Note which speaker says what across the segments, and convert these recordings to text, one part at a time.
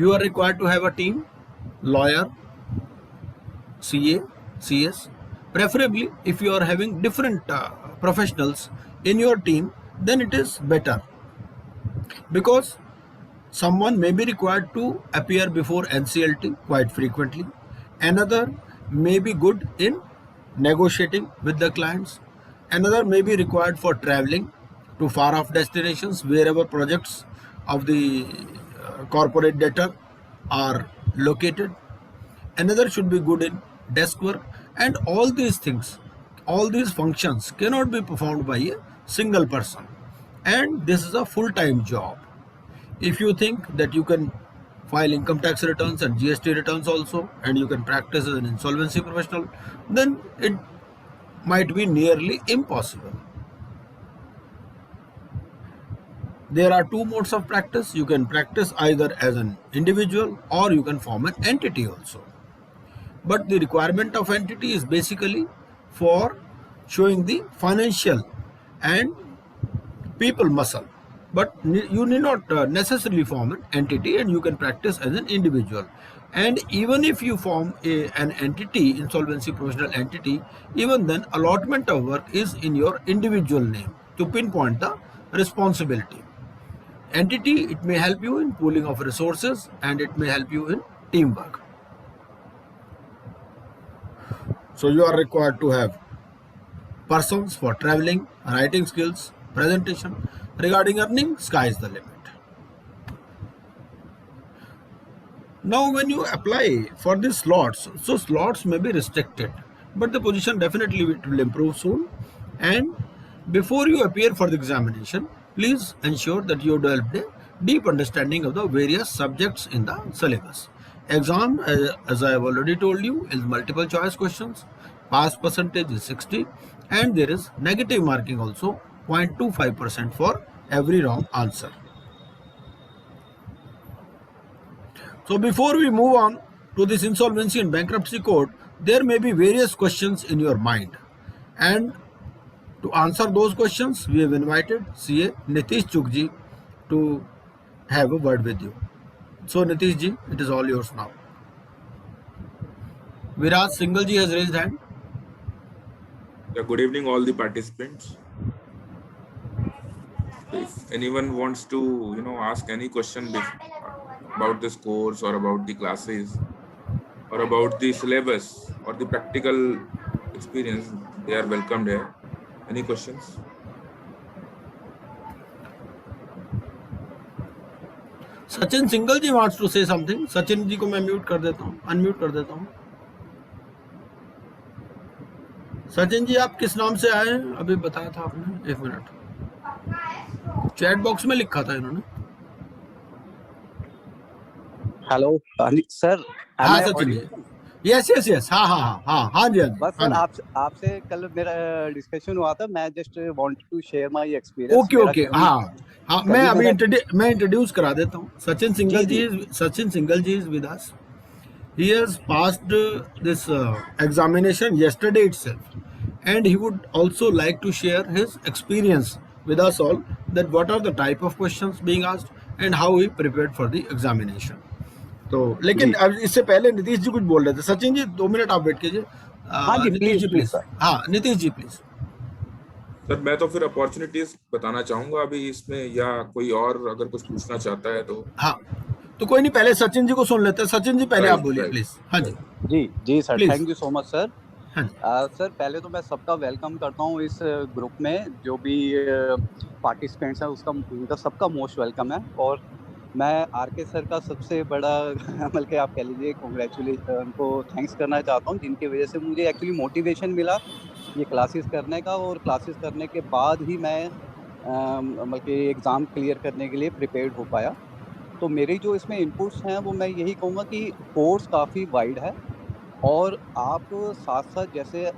Speaker 1: You are required to have a team, lawyer, CA, CS. Preferably, if you are having different professionals in your team, then it is better, because someone may be required to appear before NCLT quite frequently. Another may be good in negotiating with the clients. Another may be required for traveling to far off destinations wherever projects of the corporate debtor are located. Another should be good in desk work, and all these things, all these functions cannot be performed by a single person, and this is a full-time job. If you think that you can file income tax returns and GST returns also, and you can practice as an insolvency professional, then it might be nearly impossible. There are two modes of practice. You can practice either as an individual or you can form an entity also. But the requirement of entity is basically for showing the financial and people muscle. But you need not necessarily form an entity, and you can practice as an individual. And even if you form an entity, insolvency professional entity, even then allotment of work is in your individual name to pinpoint the responsibility. Entity, it may help you in pooling of resources and it may help you in teamwork. So you are required to have persons for traveling, writing skills, presentation. Regarding earning, sky is the limit. Now when you apply for these slots, so slots may be restricted, but the position definitely will improve soon. And before you appear for the examination, please ensure that you develop a deep understanding of the various subjects in the syllabus. Exam, as I have already told you, is multiple choice questions. Pass percentage is 60, and there is negative marking also, 0.25% for every wrong answer. So before we move on to this insolvency and bankruptcy code, there may be various questions in your mind. And to answer those questions, we have invited CA Nitish Chugji to have a word with you. So Nitish ji, it is all yours now. Viraj Singhal ji has raised hand.
Speaker 2: Yeah, good evening all the participants. If anyone wants to, ask any question about this course or about the classes or about the syllabus or the practical experience, they are welcomed here. Any questions?
Speaker 1: Sachin Singhal ji wants to say something. Sachin ji को मैं mute कर देता हूँ, unmute कर देता हूँ. सचिन जी, आप किस नाम से आए हैं? अभी बताया था आपने. 1 मिनट, चैट बॉक्स में लिखा था इन्होंने.
Speaker 3: Hello sir.
Speaker 1: हाँ सचिन जी, यस. हाँ जी.
Speaker 3: बस सर, आपसे कल मेरा डिस्कशन हुआ था. मैं just wanted to share my experience.
Speaker 1: Okay. हाँ, मैं अभी इंट्रोड्यूस करा देता हूँ. Sachin Singhal ji is with us. He has passed this examination yesterday itself, and he would also like to share his experience with us all, that what are the type of questions being asked and how he prepared for the examination. तो लेकिन इससे पहले नीतीश जी कुछ बोल रहे थे. Sachin ji 2 minute आप wait कीजिए. नीतीश जी प्लीज. हाँ नीतीश जी प्लीज.
Speaker 2: सर मैं तो फिर अपॉर्चुनिटीज बताना चाहूंगा अभी इसमें, या कोई और अगर कुछ पूछना चाहता है तो.
Speaker 1: हाँ तो कोई नहीं, पहले सचिन जी को सुन लेते हैं. सचिन जी पहले आप बोलिए प्लीज. हाँ जी.
Speaker 3: जी sir, thank you so much sir.
Speaker 1: हाँ
Speaker 3: सर पहले तो मैं सबका वेलकम करता हूँ इस ग्रुप में. जो भी पार्टिसिपेंट्स हैं उनका सबका मोस्ट वेलकम है. और मैं आरके सर का सबसे बड़ा बल्कि आप कह लीजिए कॉन्ग्रेचुलेशन, उनको थैंक्स करना चाहता हूँ, जिनकी वजह से मुझे एक्चुअली मोटिवेशन मिला ये क्लासेस करने का. और क्लासेस करने के बाद ही मैं बल्कि एग्ज़ाम क्लियर करने के लिए प्रिपेयर्ड हो पाया. तो मेरी जो इसमें इनपुट्स हैं वो मैं यही कहूँगा कि कोर्स काफ़ी वाइड है, और आप साथ साथ जैसे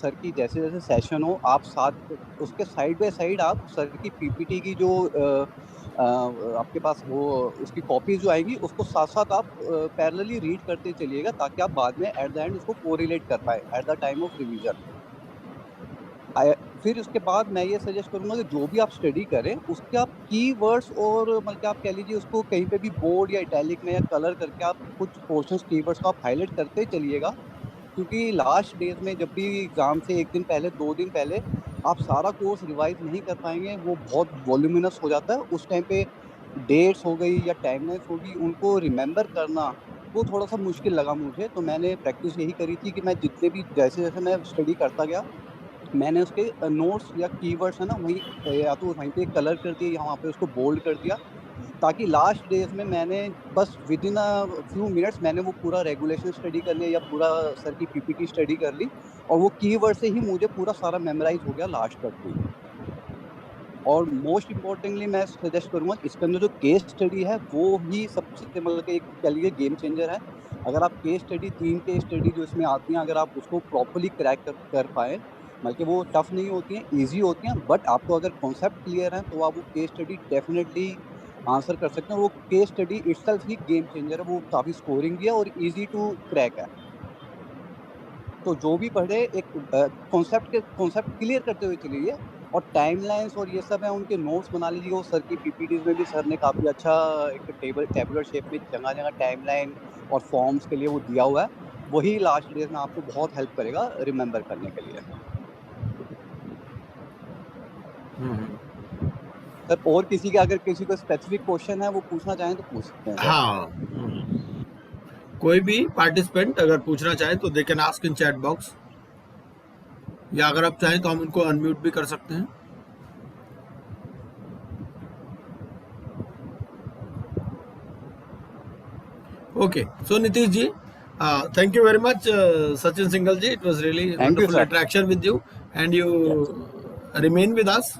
Speaker 3: सर की जैसे सेशन हो, आप साथ उसके साइड बाय साइड आप सर की पीपीटी की जो आपके पास वो उसकी कॉपीज जो आएंगी उसको साथ साथ आप पैरेलली रीड करते चलिएगा, ताकि आप बाद में एट द एंड उसको कोरिलेट कर पाए at the time of revision. फिर उसके बाद मैं ये सजेस्ट करूंगा कि जो भी आप स्टडी करें उसके आप कीवर्ड्स और मतलब कि आप कह लीजिए उसको कहीं पे भी बोल्ड या इटैलिक में या कलर करके आप कुछ पोर्शंस कीवर्ड्स को आप हाईलाइट करते चलिएगा, क्योंकि लास्ट डेज में जब भी एग्जाम से एक दिन पहले 2 दिन पहले आप सारा कोर्स रिवाइज नहीं कर पाएंगे, वो बहुत वॉल्यूमिनस हो जाता है उस टाइम पे। डेट्स हो गई या टाइमलाइंस होगी, उनको रिमेंबर करना वो थोड़ा सा मुश्किल लगा मुझे। तो मैंने प्रैक्टिस यही करी थी कि मैं जितने भी जैसे जैसे मैं स्टडी करता गया, मैंने उसके नोट्स या कीवर्ड्स है ना वहीं या तो वहीं पे कलर कर दिया या वहाँ पे उसको बोल्ड कर दिया, ताकि लास्ट डेज में मैंने बस with in a few minutes मैंने वो पूरा रेगुलेशन स्टडी कर लिया या पूरा सर की पीपीटी स्टडी कर ली, और वो कीवर्ड से ही मुझे पूरा सारा मेमोराइज हो गया लास्ट तक भी। और मोस्ट इम्पोर्टेंटली मैं सजेस्ट करूंगा इसके अंदर जो केस स्टडी है वो ही सबसे मतलब कि एक कह लीजिए गेम चेंजर है। अगर आप केस स्टडी 3 केस स्टडी जो इसमें आती हैं, अगर आप उसको प्रॉपरली क्रैक कर पाए, बल्कि वो टफ नहीं होती हैं, इजी होती हैं, बट आपको अगर कॉन्सेप्ट क्लियर है तो आप वो केस स्टडी डेफिनेटली आंसर कर सकते हैं। वो केस स्टडी इटसेल्फ ही गेम चेंजर है, वो काफ़ी स्कोरिंग भी है और इजी टू क्रैक है। तो जो भी पढ़े एक कॉन्सेप्ट क्लियर करते हुए चलिए, और टाइमलाइंस और ये सब है उनके नोट्स बना लीजिए। वो सर की पीपीटीज में भी सर ने काफ़ी अच्छा एक टेबुलर शेप में जगह जगह टाइमलाइन और फॉर्म्स के लिए वो दिया हुआ है, वही लास्ट डेज में आपको बहुत हेल्प करेगा रिमेंबर करने के लिए। सर और किसी के अगर किसी को स्पेसिफिक क्वेश्चन है वो पूछना चाहें तो पूछ सकते हैं सर।
Speaker 1: हाँ, कोई भी पार्टिसिपेंट अगर पूछना चाहे तो they can ask in chat box, या अगर आप चाहें तो हम उनको अनम्यूट भी कर सकते हैं। Okay, so Nitish ji, thank you very much, Sachin Singhal ji. It was really
Speaker 3: Thank you,
Speaker 1: wonderful
Speaker 3: sir.
Speaker 1: interaction with you, and you remain with us.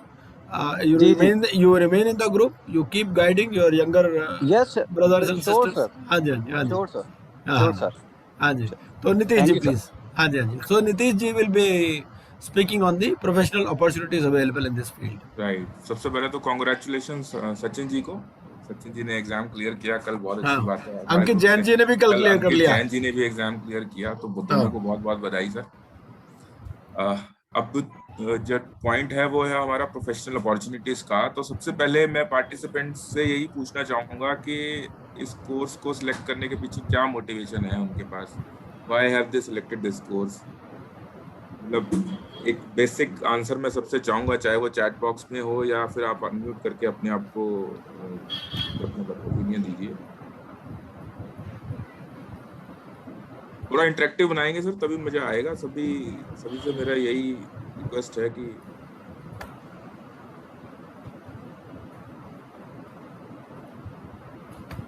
Speaker 1: You
Speaker 3: जी,
Speaker 1: remain in the group. You keep guiding your younger
Speaker 3: yes
Speaker 1: brothers and
Speaker 3: sure
Speaker 1: sisters.
Speaker 3: Sir,
Speaker 1: हाँ जी, हाँ जी, हाँ जी,
Speaker 3: sure sir,
Speaker 1: हाँ
Speaker 3: sure
Speaker 1: हाँ,
Speaker 3: sir.
Speaker 1: हाँ जी। तो Nitish
Speaker 3: thank
Speaker 1: ji,
Speaker 3: you sir.
Speaker 1: please. हाँ जी, हाँ जी. So Nitish ji will be speaking on the professional opportunities available in this field.
Speaker 2: Right, सबसे पहले तो कॉन्ग्रेचुलेशन सचिन जी को। सचिन जी ने एग्जाम क्लियर किया कल, बहुत अच्छी
Speaker 1: हाँ,
Speaker 2: बात है हमारे
Speaker 1: अंकित
Speaker 2: ग्रुप
Speaker 1: जैन
Speaker 2: में।
Speaker 1: जी ने भी कल क्लियर कर
Speaker 2: अंकित
Speaker 1: लिया।
Speaker 2: जैन जी ने भी एग्जाम क्लियर किया, तो
Speaker 1: हाँ।
Speaker 2: दोनों को बहुत बहुत बधाई सर। अब जो पॉइंट है वो है हमारा प्रोफेशनल अपॉर्चुनिटीज का। तो सबसे पहले मैं पार्टिसिपेंट से यही पूछना चाहूंगा कि इस कोर्स को सिलेक्ट करने के पीछे क्या मोटिवेशन है उनके पास, why have they selected this course. मतलब एक बेसिक आंसर मैं सबसे चाहूंगा, चाहे वो चैट बॉक्स में हो या फिर आप अनम्यूट करके अपने आप को अपना ओपिनियन दीजिए। थोड़ा इंटरेक्टिव बनाएंगे सर, तभी मजा आएगा। सभी से मेरा यही रिक्वेस्ट है कि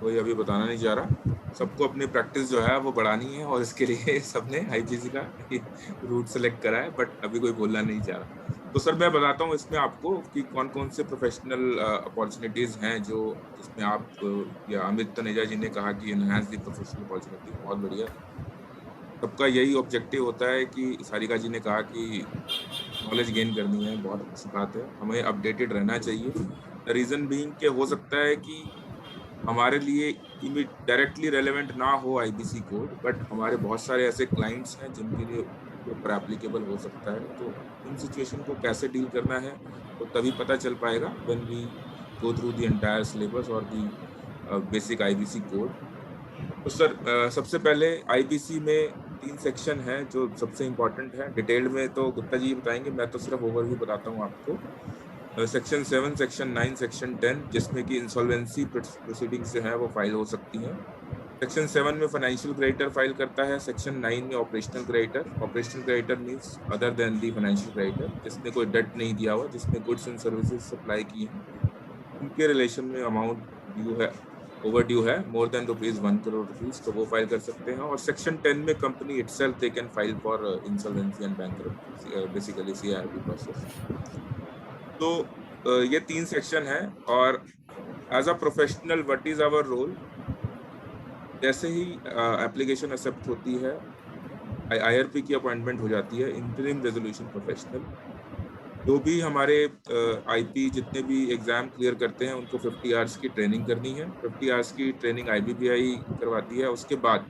Speaker 2: कोई अभी बताना नहीं चाह रहा, सबको अपनी प्रैक्टिस जो है वो बढ़ानी है, और इसके लिए सबने आईपीसी का रूट सेलेक्ट करा है, बट अभी कोई बोलना नहीं चाह रहा। तो सर मैं बताता हूँ इसमें आपको कि कौन कौन से प्रोफेशनल अपॉर्चुनिटीज हैं जो जिसमें आप या अमित तनेजा जी ने कहा कि एनहांस दी प्रोफेशनल अपॉर्चुनिटी। बहुत बढ़िया, सबका यही ऑब्जेक्टिव होता है कि सारिका जी ने कहा कि नॉलेज गेन करनी है, बहुत अच्छी बात है, हमें अपडेटेड रहना चाहिए। रीजन बीइंग के हो सकता है कि हमारे लिए डायरेक्टली रेलेवेंट ना हो आईबीसी कोड, बट हमारे बहुत सारे ऐसे क्लाइंट्स हैं जिनके लिए ऊपर एप्लीकेबल हो सकता है। तो इन सिचुएशन को कैसे डील करना है तो तभी पता चल पाएगा when we go through the entire syllabus और द बेसिक आईबीसी कोड। तो सर सबसे पहले आईबीसी में 3 सेक्शन है जो सबसे इम्पोर्टेंट है। डिटेल में तो गुप्ता जी बताएंगे, मैं तो सिर्फ ओवरव्यू बताता हूँ आपको। सेक्शन 7, सेक्शन 9, सेक्शन 10, जिसमें कि इंसॉल्वेंसी प्रोसीडिंग्स जो है वो फाइल हो सकती हैं। सेक्शन 7 में फाइनेंशियल क्रेडिटर फाइल करता है। सेक्शन 9 में operational creditor means other than the financial creditor, जिसने कोई डेट नहीं दिया हुआ, जिसने गुड्स एंड सर्विसेज सप्लाई की हैं, उनके रिलेशन में अमाउंट ड्यू है, ओवरड्यू है मोर देन ₹1 करोड़, तो वो फाइल कर सकते हैं। और सेक्शन 10 में company itself they can file for insolvency and bankruptcy, basically CRB process. तो ये 3 सेक्शन है। और as a professional what is our role, जैसे ही एप्लीकेशन एक्सेप्ट होती है, आईआरपी की अपॉइंटमेंट हो जाती है, इंटरिम रेजोल्यूशन प्रोफेशनल। जो भी हमारे आईपी जितने भी एग्जाम क्लियर करते हैं उनको 50 आवर्स की ट्रेनिंग करनी है। 50 आवर्स की ट्रेनिंग आईबीपीआई करवाती है। उसके बाद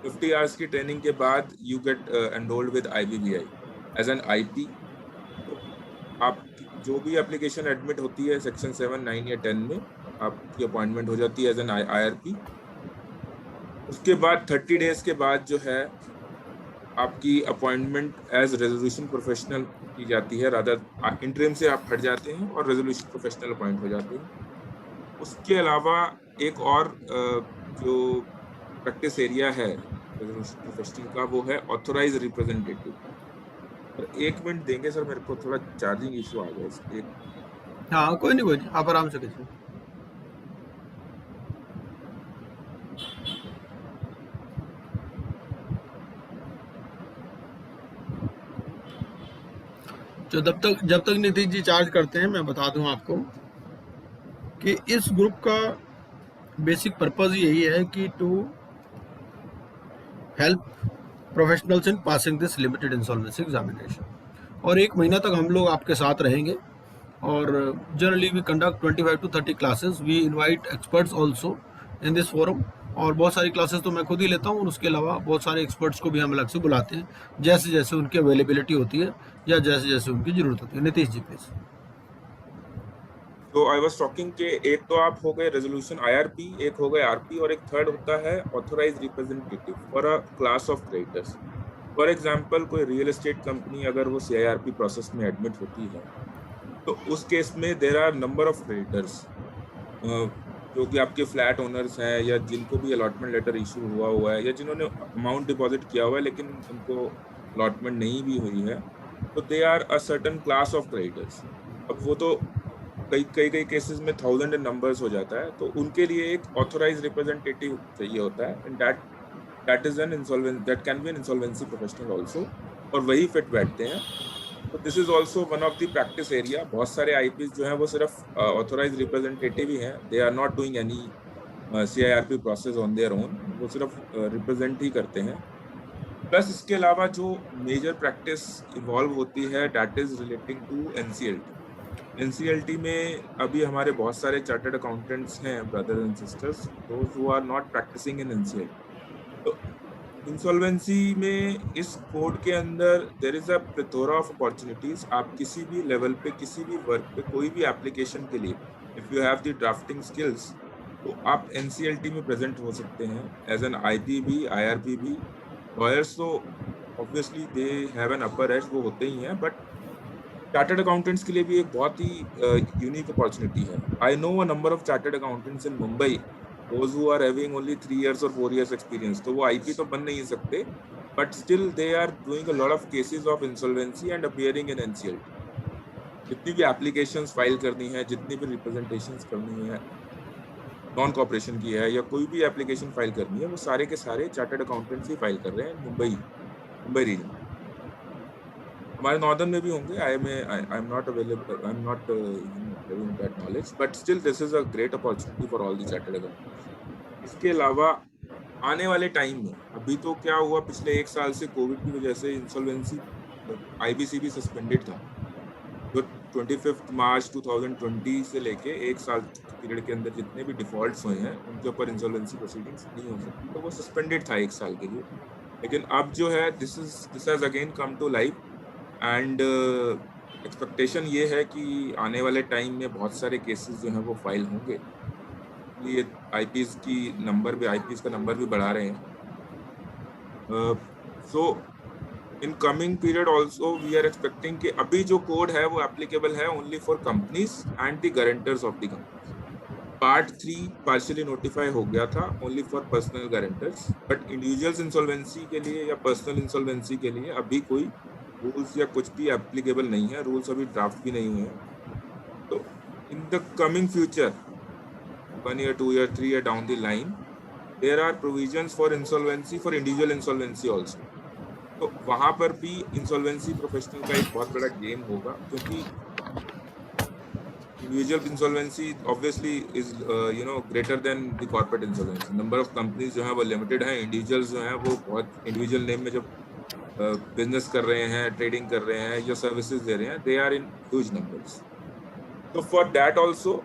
Speaker 2: 50 आवर्स की ट्रेनिंग के बाद you get enrolled with IBBI. As an IP, तो आप जो भी एप्लीकेशन एडमिट होती है सेक्शन 7, 9 या 10 में, आपकी अपॉइंटमेंट हो जाती है एज एन आईआरपी। उसके बाद 30 डेज के बाद जो है आपकी अपॉइंटमेंट एज रेजोल्यूशन प्रोफेशनल की जाती है। रादर इंटरिम से आप हट जाते हैं और रेजोल्यूशन प्रोफेशनल अपॉइंट हो जाते हैं। उसके अलावा एक और जो प्रैक्टिस एरिया है रेजोल्यूशन प्रोफेशनल का, वो है ऑथोराइज रिप्रेजेंटेटिव। और 1 मिनट देंगे सर, मेरे को थोड़ा चार्जिंग इशू आ गया।
Speaker 1: हाँ कोई नहीं, आप आराम से कीजिए। तो जब तक नीतीश जी चार्ज करते हैं, मैं बता दूं आपको कि इस ग्रुप का बेसिक पर्पज यही है कि to help professionals in passing this limited insolvency examination. और 1 महीना तक हम लोग आपके साथ रहेंगे और generally we conduct 25 to 30 classes. We invite experts also in this forum, और बहुत सारी क्लासेस तो मैं खुद ही लेता हूँ, और उसके अलावा बहुत सारे एक्सपर्ट्स को भी हम अलग से बुलाते हैं जैसे जैसे उनकी अवेलेबिलिटी होती है या जैसे जैसे उनकी ज़रूरत होती है। नीतीश जी प्लीज।
Speaker 2: तो आई वाज टॉकिंग के एक तो आप हो गए रेजोल्यूशन आईआरपी, एक हो गए आरपी, और एक थर्ड होता है authorise representative for a class of creditors. For example कोई रियल एस्टेट कंपनी अगर वो सीआईआरपी प्रोसेस में एडमिट होती है, तो उस केस में there are number of creditors जो कि आपके फ्लैट ओनर्स हैं, या जिनको भी अलॉटमेंट लेटर इशू हुआ है, या जिन्होंने अमाउंट डिपॉजिट किया हुआ है लेकिन उनको अलॉटमेंट नहीं भी हुई है, तो they are a certain class of creditors. अब वो तो कई केसेस में 1000 नंबर्स हो जाता है, तो उनके लिए एक ऑथराइज रिप्रेजेंटेटिव चाहिए होता है, and that is an insolvency, that can be an insolvency professional also, और वही फिट बैठते हैं। तो this is also one of the practice area. बहुत सारे आईपीएस जो हैं वो सिर्फ ऑथराइज रिप्रेजेंटेटिव ही हैं, they are not doing any CIRP process on their own, वो सिर्फ रिप्रेजेंट ही करते हैं। प्लस इसके अलावा जो मेजर प्रैक्टिस इवॉल्व होती है that is relating to NCLT. NCLT में अभी हमारे बहुत सारे चार्टर्ड अकाउंटेंट्स हैं, brothers and sisters, those who are not practicing in NCLT. तो इंसॉल्वेंसी में इस कोड के अंदर there is a plethora of opportunities. आप किसी भी लेवल पे, किसी भी वर्क पे, कोई भी एप्लीकेशन के लिए, if you have the drafting skills, तो आप एनसीएलटी में प्रेजेंट हो सकते हैं एज एन आईपी भी, आईआरपी भी। लॉयर्स तो obviously they have an upper as, वो होते ही हैं, बट चार्टर्ड अकाउंटेंट्स के लिए भी एक बहुत ही यूनिक अपॉर्चुनिटी है। I know a number of chartered accountants in Mumbai, those who are having only 3 years or 4 years experience, तो वो आईपी तो बन नहीं सकते, but still they are doing a lot of cases of insolvency and appearing in NCLT। जितनी भी applications file करनी है, जितनी भी रिप्रेजेंटेशंस करनी है, नॉन कॉर्पोरेशन की है या कोई भी एप्लीकेशन फाइल करनी है, वो सारे के सारे चार्टर्ड अकाउंटेंट्स ही फाइल कर रहे हैं मुंबई रीजन। हमारे नॉर्दर्न में भी होंगे, I am not available, I am not having that knowledge, but still this is a great opportunity for all the chartered accountants. इसके अलावा आने वाले टाइम में, अभी तो क्या हुआ, पिछले 1 साल से कोविड की वजह से इंसॉल्वेंसी आईबीसी भी सस्पेंडेड था। तो 25 मार्च 2020 से लेके 1 साल पीरियड के अंदर जितने भी डिफॉल्ट्स हुए हैं उनके ऊपर इंसॉल्वेंसी प्रोसीडिंग्स नहीं हो सकती, तो वो सस्पेंडेड था 1 साल के लिए। लेकिन अब जो है this has again come to life, and expectation ये है कि आने वाले टाइम में बहुत सारे केसेस जो हैं वो फाइल होंगे। ये आईपीएस का नंबर भी बढ़ा रहे हैं। So in coming period also we are expecting कि अभी जो कोड है वो एप्लीकेबल है only for companies and the guarantors of the companies. Part 3 partially notify हो गया था only for personal guarantors, but individuals insolvency के लिए या पर्सनल इंसॉल्वेंसी के लिए अभी कोई रूल्स या कुछ भी एप्लीकेबल नहीं है, रूल्स अभी ड्राफ्ट भी नहीं हुए हैं। तो in the coming future, 1 year, 2 year, 3 year down the line, there are provisions for insolvency for individual insolvency also। तो वहां पर भी इंसॉल्वेंसी प्रोफेशनल का एक बहुत बड़ा गेम होगा, क्योंकि individual insolvency obviously is greater than the corporate insolvency. Number of companies जो है वो लिमिटेड है, इंडिविजुअल्स जो है वो बहुत इंडिविजुअल नेम में जब बिजनेस कर रहे हैं, ट्रेडिंग कर रहे हैं या सर्विसेज दे रहे हैं, they are in huge numbers. तो फॉर दैट ऑल्सो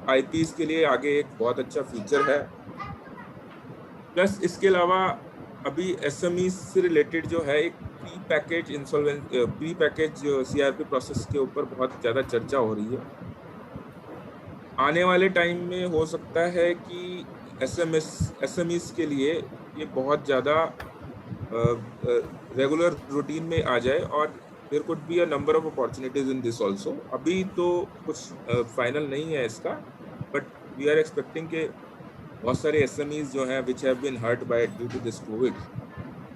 Speaker 2: आईपीएस के लिए आगे एक बहुत अच्छा फ्यूचर है। प्लस इसके अलावा अभी एसएमई से रिलेटेड जो है एक प्री पैकेज CRP प्रोसेस के ऊपर बहुत ज़्यादा चर्चा हो रही है। आने वाले टाइम में हो सकता है कि SMEs के लिए ये बहुत ज़्यादा रेगुलर रूटीन में आ जाए, और there could be a number of opportunities in this also. अभी तो कुछ फाइनल नहीं है इसका, बट वी आर एक्सपेक्टिंग के बहुत सारे SMEs जो हैं which have been hurt by due to this COVID,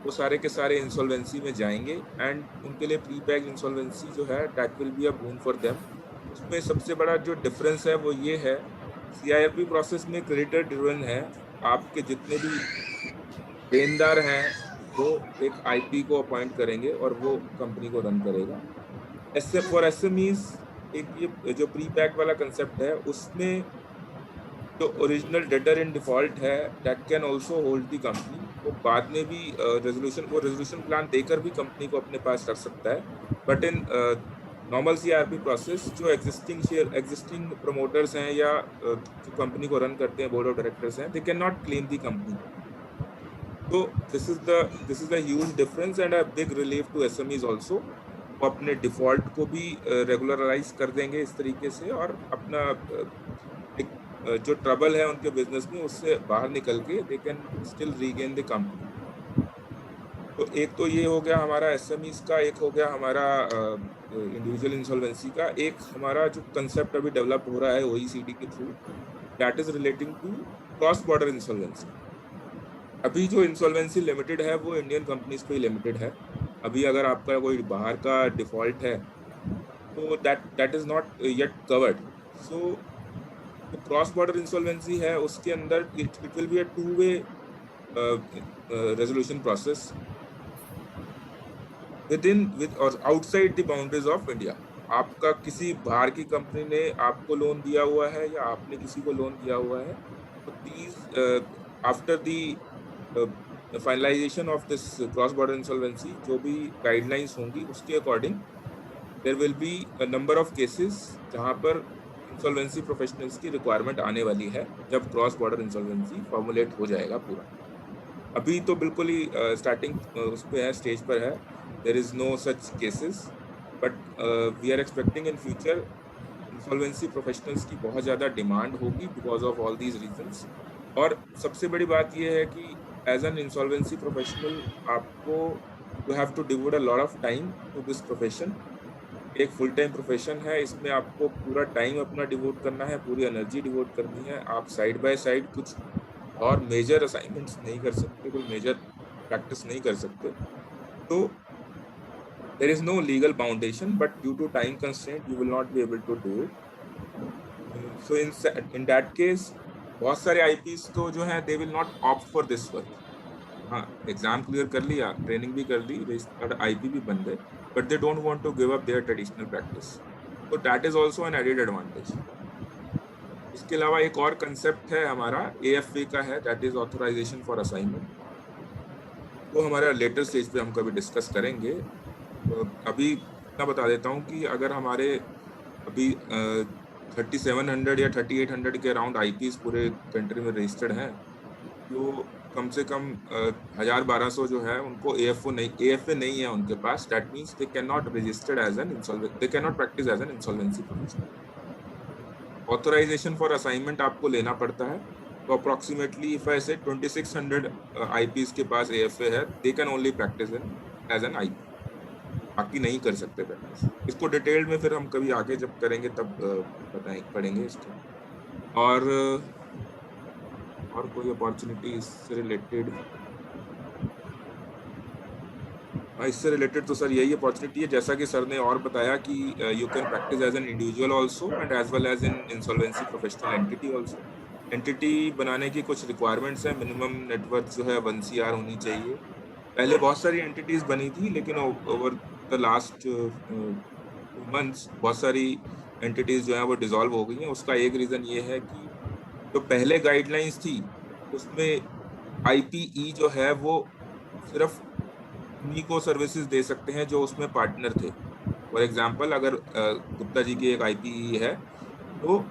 Speaker 2: वो सारे के सारे इंसॉल्वेंसी में जाएंगे, एंड उनके लिए प्री पैक्ड इंसॉल्वेंसी जो है that will be a boon for them. उसमें सबसे बड़ा जो डिफरेंस है वो ये है, CIRP प्रोसेस में क्रेडिटर ड्रिवन है। आपके जितने भी देनदार हैं वो एक IP को अपॉइंट करेंगे और वो कंपनी को रन करेगा। ऐसे फॉर SMEs एक ये जो प्री पैक वाला कंसेप्ट है, उसमें जो ओरिजिनल डेटर इन डिफॉल्ट है that can also hold the company. वो बाद में भी रेजोल्यूशन प्लान देकर भी कंपनी को अपने पास रख सकता है, but in normal CRP process जो एग्जिस्टिंग प्रमोटर्स हैं या जो कंपनी को रन करते हैं, बोर्ड ऑफ डायरेक्टर्स हैं, they can not claim the company. तो this is the huge difference and a big relief to SMEs also. वो अपने डिफॉल्ट को भी रेगुलराइज कर देंगे इस तरीके से, और अपना एक जो ट्रबल है उनके बिजनेस में उससे बाहर निकल के they can still regain the company. तो एक तो ये हो गया हमारा SMEs का, एक हो गया हमारा इंडिविजुअल इंसॉल्वेंसी का। एक हमारा जो कंसेप्ट अभी डेवलप हो रहा है OECD के through, that is relating to cross border insolvency. अभी जो इंसॉल्वेंसी लिमिटेड है वो इंडियन कंपनीज पे ही लिमिटेड है। अभी अगर आपका कोई बाहर का डिफॉल्ट है तो that is not yet covered. So cross border insolvency है, उसके अंदर it will be a two way resolution process with और outside the boundaries of India. आपका किसी बाहर की कंपनी ने आपको लोन दिया हुआ है या आपने किसी को लोन दिया हुआ है, तो please after the finalization of this cross border insolvency जो भी गाइडलाइंस होंगी उसके according there will be a number of cases जहां पर इंसॉल्वेंसी प्रोफेशनल्स की रिक्वायरमेंट आने वाली है जब क्रॉस बॉर्डर इंसॉल्वेंसी फॉर्मुलेट हो जाएगा पूरा। अभी तो बिल्कुल ही स्टार्टिंग उस पे है, स्टेज पर है, there is no such cases, but we are expecting in future insolvency professionals की बहुत ज़्यादा डिमांड होगी because of all these reasons. और सबसे बड़ी बात यह है कि एज एन इंसॉल्वेंसी प्रोफेशनल आपको you have to devote a lot of time to this profession. एक फुल टाइम प्रोफेशन है, इसमें आपको पूरा टाइम अपना डिवोट करना है, पूरी एनर्जी डिवोट करनी है। आप साइड बाय साइड कुछ और मेजर असाइनमेंट्स नहीं कर सकते, कोई मेजर प्रैक्टिस नहीं कर सकते। तो there is no legal foundation, but due to time constraint you will not be able to do it. So in that case बहुत सारे IPs तो जो है they will not opt for this work. हाँ, एग्जाम क्लियर कर लिया, training भी कर ली, रजिस्टर्ड IP भी बन गए, but they don't want to give up their traditional practice. तो that is also an added advantage. इसके अलावा एक और कंसेप्ट है हमारा AFA का है, that is authorization for assignment. वो हमारा लेटर स्टेज पे हम कभी डिस्कस करेंगे। तो अभी इतना बता देता हूँ कि अगर हमारे अभी 3700 या 3800 के अराउंड IPs पूरे कंट्री में रजिस्टर्ड हैं, तो कम से कम 1000-1200 जो है उनको AFA नहीं है उनके पास। That means they can not registered as an insolvency, they can not practice as an insolvency professional. Authorisation for assignment आपको लेना पड़ता है। तो अप्रॉक्सीमेटली इफ आई से 2600 IPs के पास AFA है, they can only practice as an IP, बाकी नहीं कर सकते प्रैक्टिस। इसको डिटेल में फिर हम कभी आगे जब करेंगे तब पढ़ेंगे इसको। और कोई अपॉर्चुनिटी इससे रिलेटेड? इससे रिलेटेड तो सर यही अपॉर्चुनिटी है, जैसा कि सर ने और बताया कि you can practice as an individual also and as well as in insolvency professional entity also. Entity बनाने की कुछ रिक्वायरमेंट्स हैं। मिनिमम नेटवर्थ जो है 1 CR होनी चाहिए। पहले बहुत सारी एंटिटीज बनी थी, लेकिन ओवर द लास्ट मंथ्स बहुत सारी एंटिटीज जो है वो डिसॉल्व हो गई हैं। उसका एक रीज़न ये है कि जो पहले गाइडलाइंस थी उसमें IPE जो है वो सिर्फ उन्हीं को सर्विसेज दे सकते हैं जो उसमें पार्टनर थे। फॉर एग्जांपल, अगर गुप्ता जी की एक IPE है तो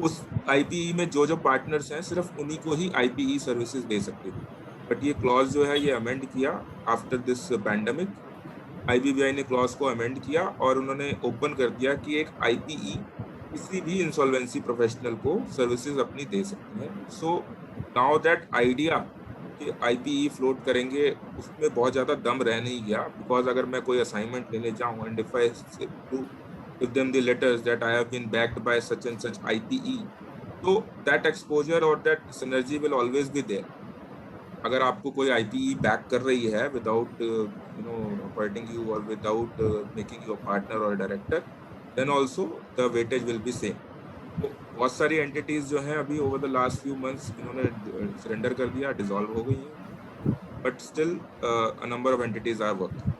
Speaker 2: उस IPE में जो पार्टनर्स हैं सिर्फ उन्हीं को ही IPE सर्विसेज दे सकते थे। बट ये क्लॉज जो है ये अमेंड किया आफ्टर दिस पैंडेमिक, IBBI ने क्लॉज को अमेंड किया और उन्होंने ओपन कर दिया कि एक IPE किसी भी इंसॉल्वेंसी प्रोफेशनल को सर्विसेज अपनी दे सकती है। सो नाउ दैट आइडिया कि IPE फ्लोट करेंगे, उसमें बहुत ज़्यादा दम रह नहीं गया, बिकॉज अगर मैं कोई असाइनमेंट लेने जाऊँ and if I to give them the letters that I have been backed by such and such IPE, so that exposure or that synergy will always be there. अगर आपको कोई IPE बैक कर रही है without appointing you or without making you a partner or a director, then also the weightage will be same. तो बहुत सारी entities जो हैं अभी over the last few months इन्होंने सरेंडर कर दिया, डिसॉल्व हो गई हैं, but still a number of entities are working.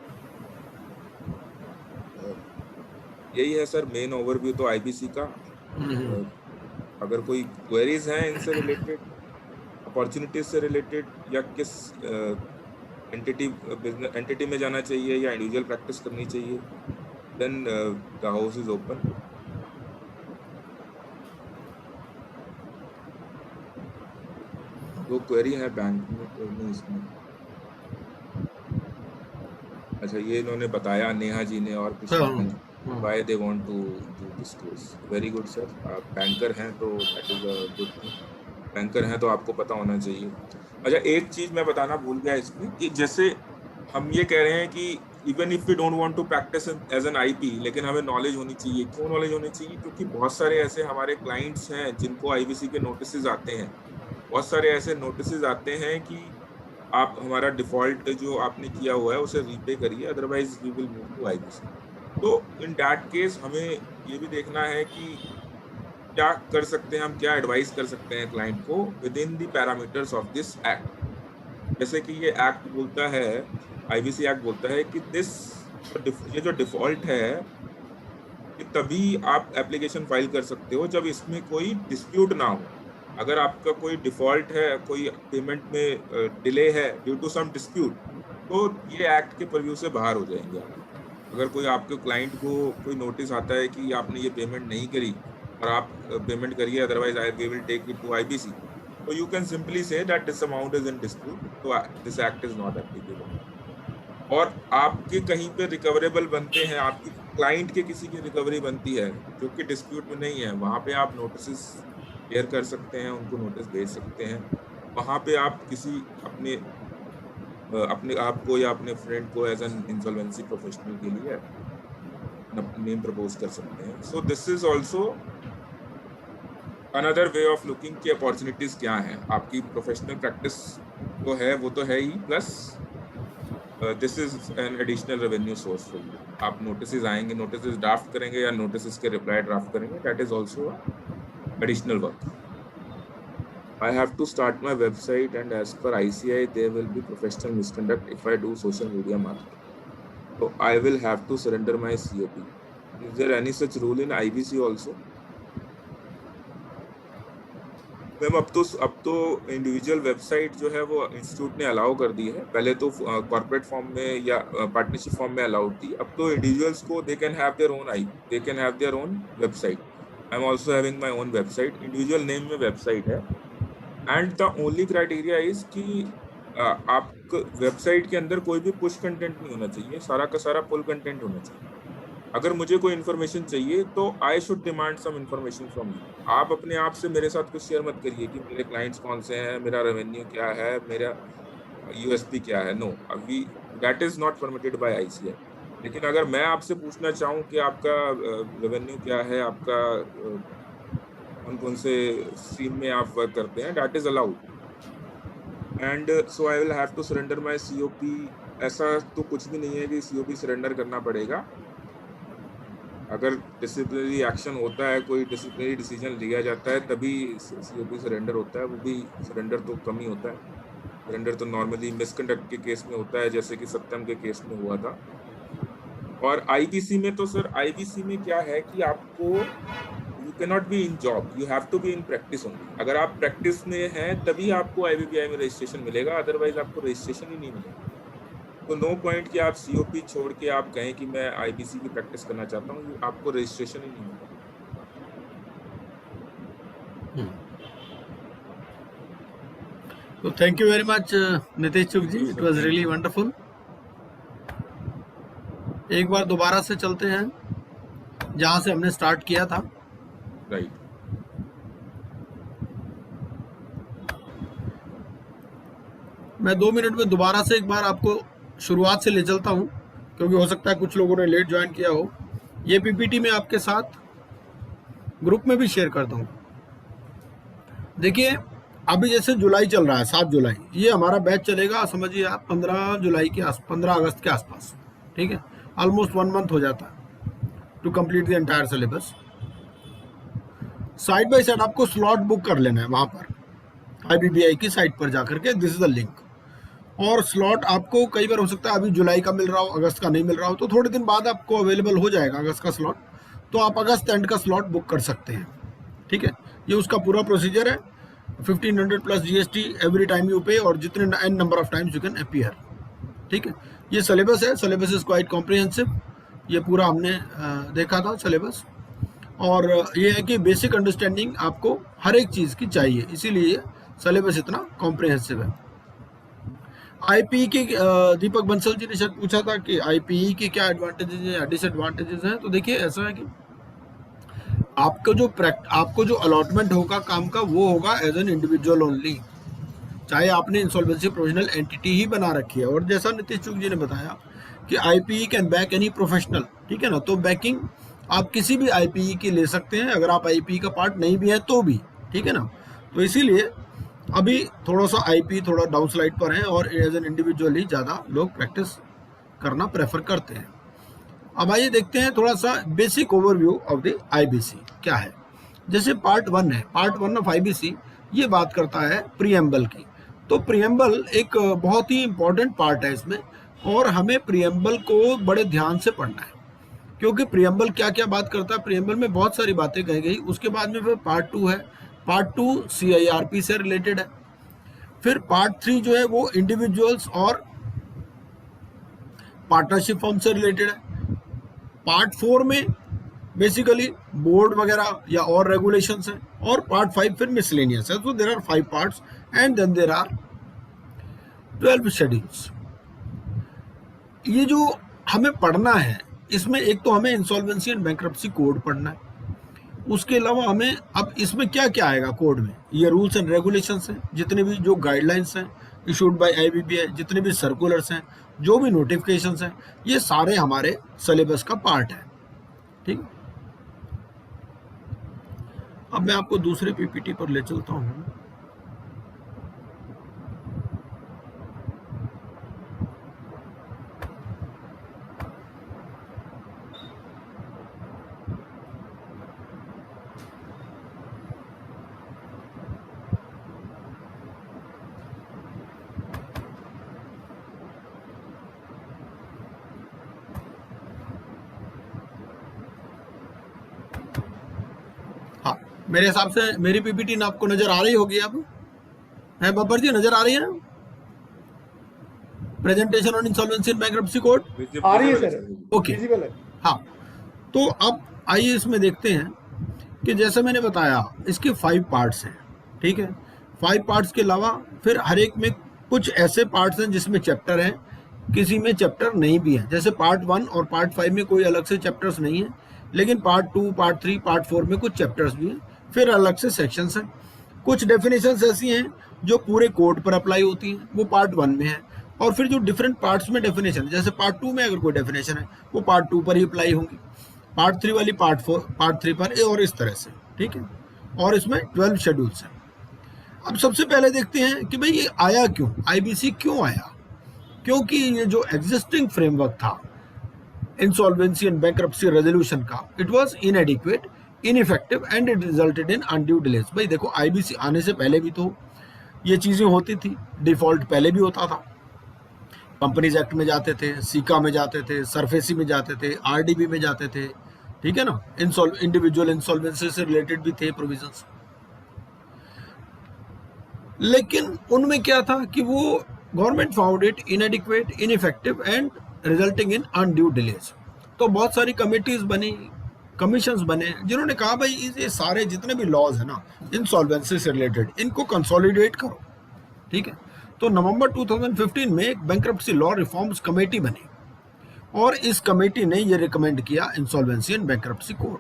Speaker 2: यही है सर मेन ओवरव्यू तो IBC का। अगर कोई क्वेरीज हैं इनसे रिलेटेड, अपॉर्चुनिटीज से रिलेटेड, या किस एंटिटी में जाना चाहिए या इंडिविजुअल प्रैक्टिस करनी चाहिए, then the house is open. वो क्वेरी है बैंक में तो नहीं इसमें। अच्छा, ये इन्होंने बताया नेहा जी ने और Krishna ji, why they want to do this course. Very good sir. आप बैंकर हैं तो that is a good thing. Banker हैं तो आपको पता होना चाहिए। अच्छा, एक चीज मैं बताना भूल गया इसमें कि जैसे हम ये कह रहे हैं कि even if we don't want to practice as an IP, लेकिन हमें नॉलेज होनी चाहिए। क्यों नॉलेज होनी चाहिए? क्योंकि बहुत सारे ऐसे हमारे क्लाइंट्स हैं जिनको IBC के नोटिस आते हैं, बहुत सारे ऐसे नोटिस आते हैं कि आप हमारा डिफॉल्ट जो आपने किया हुआ है उसे रीपे करिए, otherwise we will move to IBC। तो इन दैट केस हमें ये भी देखना है कि क्या कर सकते हैं हम, क्या एडवाइस कर सकते हैं क्लाइंट को with in the parameters of this act. जैसे कि ये एक्ट बोलता है, IBC एक्ट बोलता है कि ये जो डिफॉल्ट है कि तभी आप एप्लीकेशन फाइल कर सकते हो जब इसमें कोई डिस्प्यूट ना हो। अगर आपका कोई डिफॉल्ट है, कोई पेमेंट में डिले है ड्यू टू सम डिस्प्यूट, तो ये एक्ट के परव्यू से बाहर हो जाएंगे आप। अगर कोई आपके क्लाइंट को कोई नोटिस आता है कि आपने ये पेमेंट नहीं करी और आप पेमेंट करिए, otherwise we will take it to IBC, तो you can simply say that this amount is in dispute, तो this act is not applicable. और आपके कहीं पे रिकवरेबल बनते हैं, आपकी क्लाइंट के किसी की रिकवरी बनती है जो कि डिस्प्यूट में नहीं है, वहाँ पे आप नोटिस शेयर कर सकते हैं, उनको नोटिस भेज सकते हैं। वहाँ पे आप किसी अपने आपको या अपने फ्रेंड को एज एन इंसॉल्वेंसी प्रोफेशनल के लिए नेम प्रपोज कर सकते हैं। So this is also another way of looking कि अपॉर्चुनिटीज क्या हैं। आपकी प्रोफेशनल प्रैक्टिस तो है, वो तो है ही, plus this is an additional revenue source for you. आप नोटिस आएंगे, नोटिस ड्राफ्ट करेंगे या नोटिस के रिप्लाई ड्राफ्ट करेंगे, that is also additional work. I have to start my website and as per ICI there will be professional misconduct if I do social media marketing. So I will have to surrender my COP. Is there any such rule in IBC also? Ma'am अब तो individual website जो है वो institute ने allow कर दी है। पहले तो कॉर्पोरेट फॉर्म में या पार्टनरशिप फॉर्म में अलाउड थी, अब तो इंडिविजुअल्स को they can have their own website. I am also having my own website, individual name में वेबसाइट है। And the only criteria is कि आपको वेबसाइट के अंदर कोई भी पुश कंटेंट नहीं होना चाहिए, सारा का सारा पुल कंटेंट होना चाहिए। अगर मुझे कोई इन्फॉर्मेशन चाहिए तो I should demand some information from you. आप अपने आप से मेरे साथ कुछ शेयर मत करिए कि मेरे क्लाइंट्स कौन से हैं, मेरा रेवेन्यू क्या है, मेरा USP क्या है। नो, अभी that is not permitted by ICI। लेकिन अगर मैं आपसे पूछना चाहूँ कि आपका रेवेन्यू क्या है, आपका कौन से स्ट्रीम में आप वर्क करते हैं, that is allowed. And so I will have to surrender my COP। ऐसा तो कुछ भी नहीं है कि COP सरेंडर करना पड़ेगा। अगर डिसिप्लिनरी एक्शन होता है, कोई डिसिप्लिनरी डिसीजन लिया जाता है, तभी COP सरेंडर होता है। वो भी सरेंडर तो कम ही होता है। सरेंडर तो नॉर्मली मिसकंडक्ट के केस में होता है, जैसे कि सत्यम के केस में हुआ था। और IBC में तो सर, IBC में क्या है कि आपको you cannot be in job, you have to be in practice only. अगर आप प्रैक्टिस में हैं तभी आपको IBPI में रजिस्ट्रेशन मिलेगा, अदरवाइज आपको रजिस्ट्रेशन ही नहीं मिलेगा। तो नो पॉइंट कि आप COP छोड़ के आप कहें कि मैं IBC की प्रैक्टिस करना चाहता हूँ, आपको रजिस्ट्रेशन ही नहीं मिलेगा।
Speaker 1: So thank you very much, Nitesh Chugh ji. It was really wonderful. एक बार दोबारा से चलते हैं जहां से हमने स्टार्ट किया था।
Speaker 2: Right.
Speaker 1: मैं 2 मिनट में दोबारा से एक बार आपको शुरुआत से ले चलता हूं, क्योंकि हो सकता है कुछ लोगों ने लेट ज्वाइन किया हो। ये पीपीटी मैं आपके साथ ग्रुप में भी शेयर कर दूंगा। देखिए अभी जैसे जुलाई चल रहा है, 7 जुलाई, ये हमारा बैच चलेगा, समझिए आप 15 जुलाई के 15 अगस्त के आसपास, ठीक है। ऑलमोस्ट 1 मंथ हो जाता है to complete the entire syllabus. Side by side आपको स्लॉट बुक कर लेना है वहां पर IBBI की साइट पर जाकर के, दिस इज द लिंक। और स्लॉट आपको कई बार हो सकता है अभी जुलाई का मिल रहा हो, अगस्त का नहीं मिल रहा हो, तो थोड़े दिन बाद आपको अवेलेबल हो जाएगा अगस्त का स्लॉट, तो आप अगस्त एंड का स्लॉट बुक कर सकते हैं, ठीक है। ये उसका पूरा प्रोसीजर है, 1500 plus GST every time you pay, और जितने an number of times you can appear, ठीक है। ये सिलेबस है, सिलेबस इज क्वाइट कॉम्प्रिहेंसिव, ये पूरा हमने देखा था सिलेबस। और ये है कि बेसिक अंडरस्टैंडिंग आपको हर एक चीज़ की चाहिए, इसीलिए सिलेबस इतना कॉम्प्रिहेंसिव है। IPE के दीपक बंसल जी ने शायद पूछा था कि IPE के क्या एडवांटेजेस हैं या डिसएडवांटेजेस हैं। तो देखिए ऐसा है कि आपको जो अलॉटमेंट होगा काम का, वो होगा एज एन इंडिविजुअल ओनली, चाहे आपने इंसॉल्वेंसी प्रोविजनल एंटिटी ही बना रखी है। और जैसा नीतीश चुग जी ने बताया कि IPE can back any professional, ठीक है ना। तो बैकिंग आप किसी भी IPE की ले सकते हैं, अगर आप IPE का पार्ट नहीं भी है तो भी, ठीक है ना। तो इसीलिए अभी थोड़ा सा IPE थोड़ा डाउन स्लाइड पर है, और एज एन इंडिविजुअल ही ज़्यादा लोग प्रैक्टिस करना प्रेफर करते हैं। अब आइए देखते हैं थोड़ा सा basic overview of the IBC क्या है। जैसे पार्ट 1 है, पार्ट 1 ऑफ IBC ये बात करता है प्रीएम्बल की। तो प्रीएम्बल एक बहुत ही इंपॉर्टेंट पार्ट है इसमें, और हमें प्रीएम्बल को बड़े ध्यान से पढ़ना है, क्योंकि प्रीएम्बल क्या क्या बात करता है, प्रीएम्बल में बहुत सारी बातें कही गई। उसके बाद में फिर पार्ट 2 है, पार्ट 2 CIRP से रिलेटेड है। फिर पार्ट 3 जो है वो इंडिविजुअल्स और पार्टनरशिप फॉर्म से रिलेटेड है। पार्ट 4 में बेसिकली बोर्ड वगैरह या और रेगुलेशंस हैं, और पार्ट 5 फिर मिसलेनियस है। तो there are 5 parts and then there are 12 schedules. ये जो हमें पढ़ना है, इसमें एक तो हमें इंसॉल्वेंसी एंड बैंक्रप्सी कोड पढ़ना है, उसके अलावा हमें अब इसमें क्या क्या आएगा कोड में, ये रूल्स एंड रेगुलेशंस हैं, जितने भी जो गाइडलाइंस हैं इशूड बाय IBBI, जितने भी सर्कुलर्स हैं, जो भी नोटिफिकेशंस हैं, ये सारे हमारे सिलेबस का पार्ट है, ठीक। अब मैं आपको दूसरे PPT पर ले चलता हूँ। हाँ, मेरे हिसाब से मेरी PPT ना आपको नजर आ रही होगी, अब है बब्बर जी, नजर आ रही है ना presentation on insolvency and bankruptcy code?
Speaker 4: आ रही है सर,
Speaker 1: ओके,
Speaker 4: विजिबल है।
Speaker 1: हाँ। तो अब आइए इसमें देखते हैं कि जैसे मैंने बताया इसके 5 पार्ट्स हैं, ठीक है। 5 पार्ट्स के अलावा फिर हर एक में कुछ ऐसे पार्ट्स हैं जिसमें चैप्टर हैं, किसी में चैप्टर नहीं भी है। जैसे पार्ट 1 और पार्ट 5 में कोई अलग से चैप्टर्स नहीं है, लेकिन पार्ट 2, पार्ट 3, पार्ट 4 में कुछ चैप्टर्स भी हैं, फिर अलग से सेक्शंस हैं। कुछ डेफिनेशंस ऐसी हैं जो पूरे कोड पर अप्लाई होती हैं, वो पार्ट 1 में है। और फिर जो डिफरेंट पार्ट्स में डेफिनेशन, जैसे पार्ट 2 में अगर कोई डेफिनेशन है वो पार्ट 2 पर ही अप्लाई होंगी, पार्ट 3 वाली पार्ट 3 पर, और इस तरह से, ठीक है। और इसमें 12 शेड्यूल्स हैं। अब सबसे पहले देखते हैं कि भाई ये आया क्यों, IBC क्यों आया। क्योंकि ये जो एग्जिस्टिंग फ्रेमवर्क था इंसॉल्वेंसी एंड बैंक्रप्सी रेजोल्यूशन का, it was इनएडिक्वेट, ineffective and it resulted in undue delays. भाई देखो IBC आने से पहले भी तो ये चीज़ें होती थी, डिफॉल्ट पहले भी होता था, कंपनीज एक्ट में जाते थे, सीका में जाते थे, सरफेसी में जाते थे, RDB में जाते थे, ठीक है ना। इंडिविजुअल इंसॉल्वेंसी से रिलेटेड भी थे प्रोविजंस, लेकिन उनमें क्या था कि वो government found it इनएडिक्वेट, ineffective and resulting in undue delays. तो बहुत सारी कमिटीज बनी, कमीशंस बने, जिन्होंने कहा भाई ये सारे जितने भी लॉज है ना इंसॉल्वेंसी से रिलेटेड, इनको कंसोलिडेट करो, ठीक है। तो नवंबर 2015 में एक बैंक्रप्सी लॉ रिफॉर्म्स कमेटी बनी, और इस कमेटी ने ये रिकमेंड किया insolvency and bankruptcy code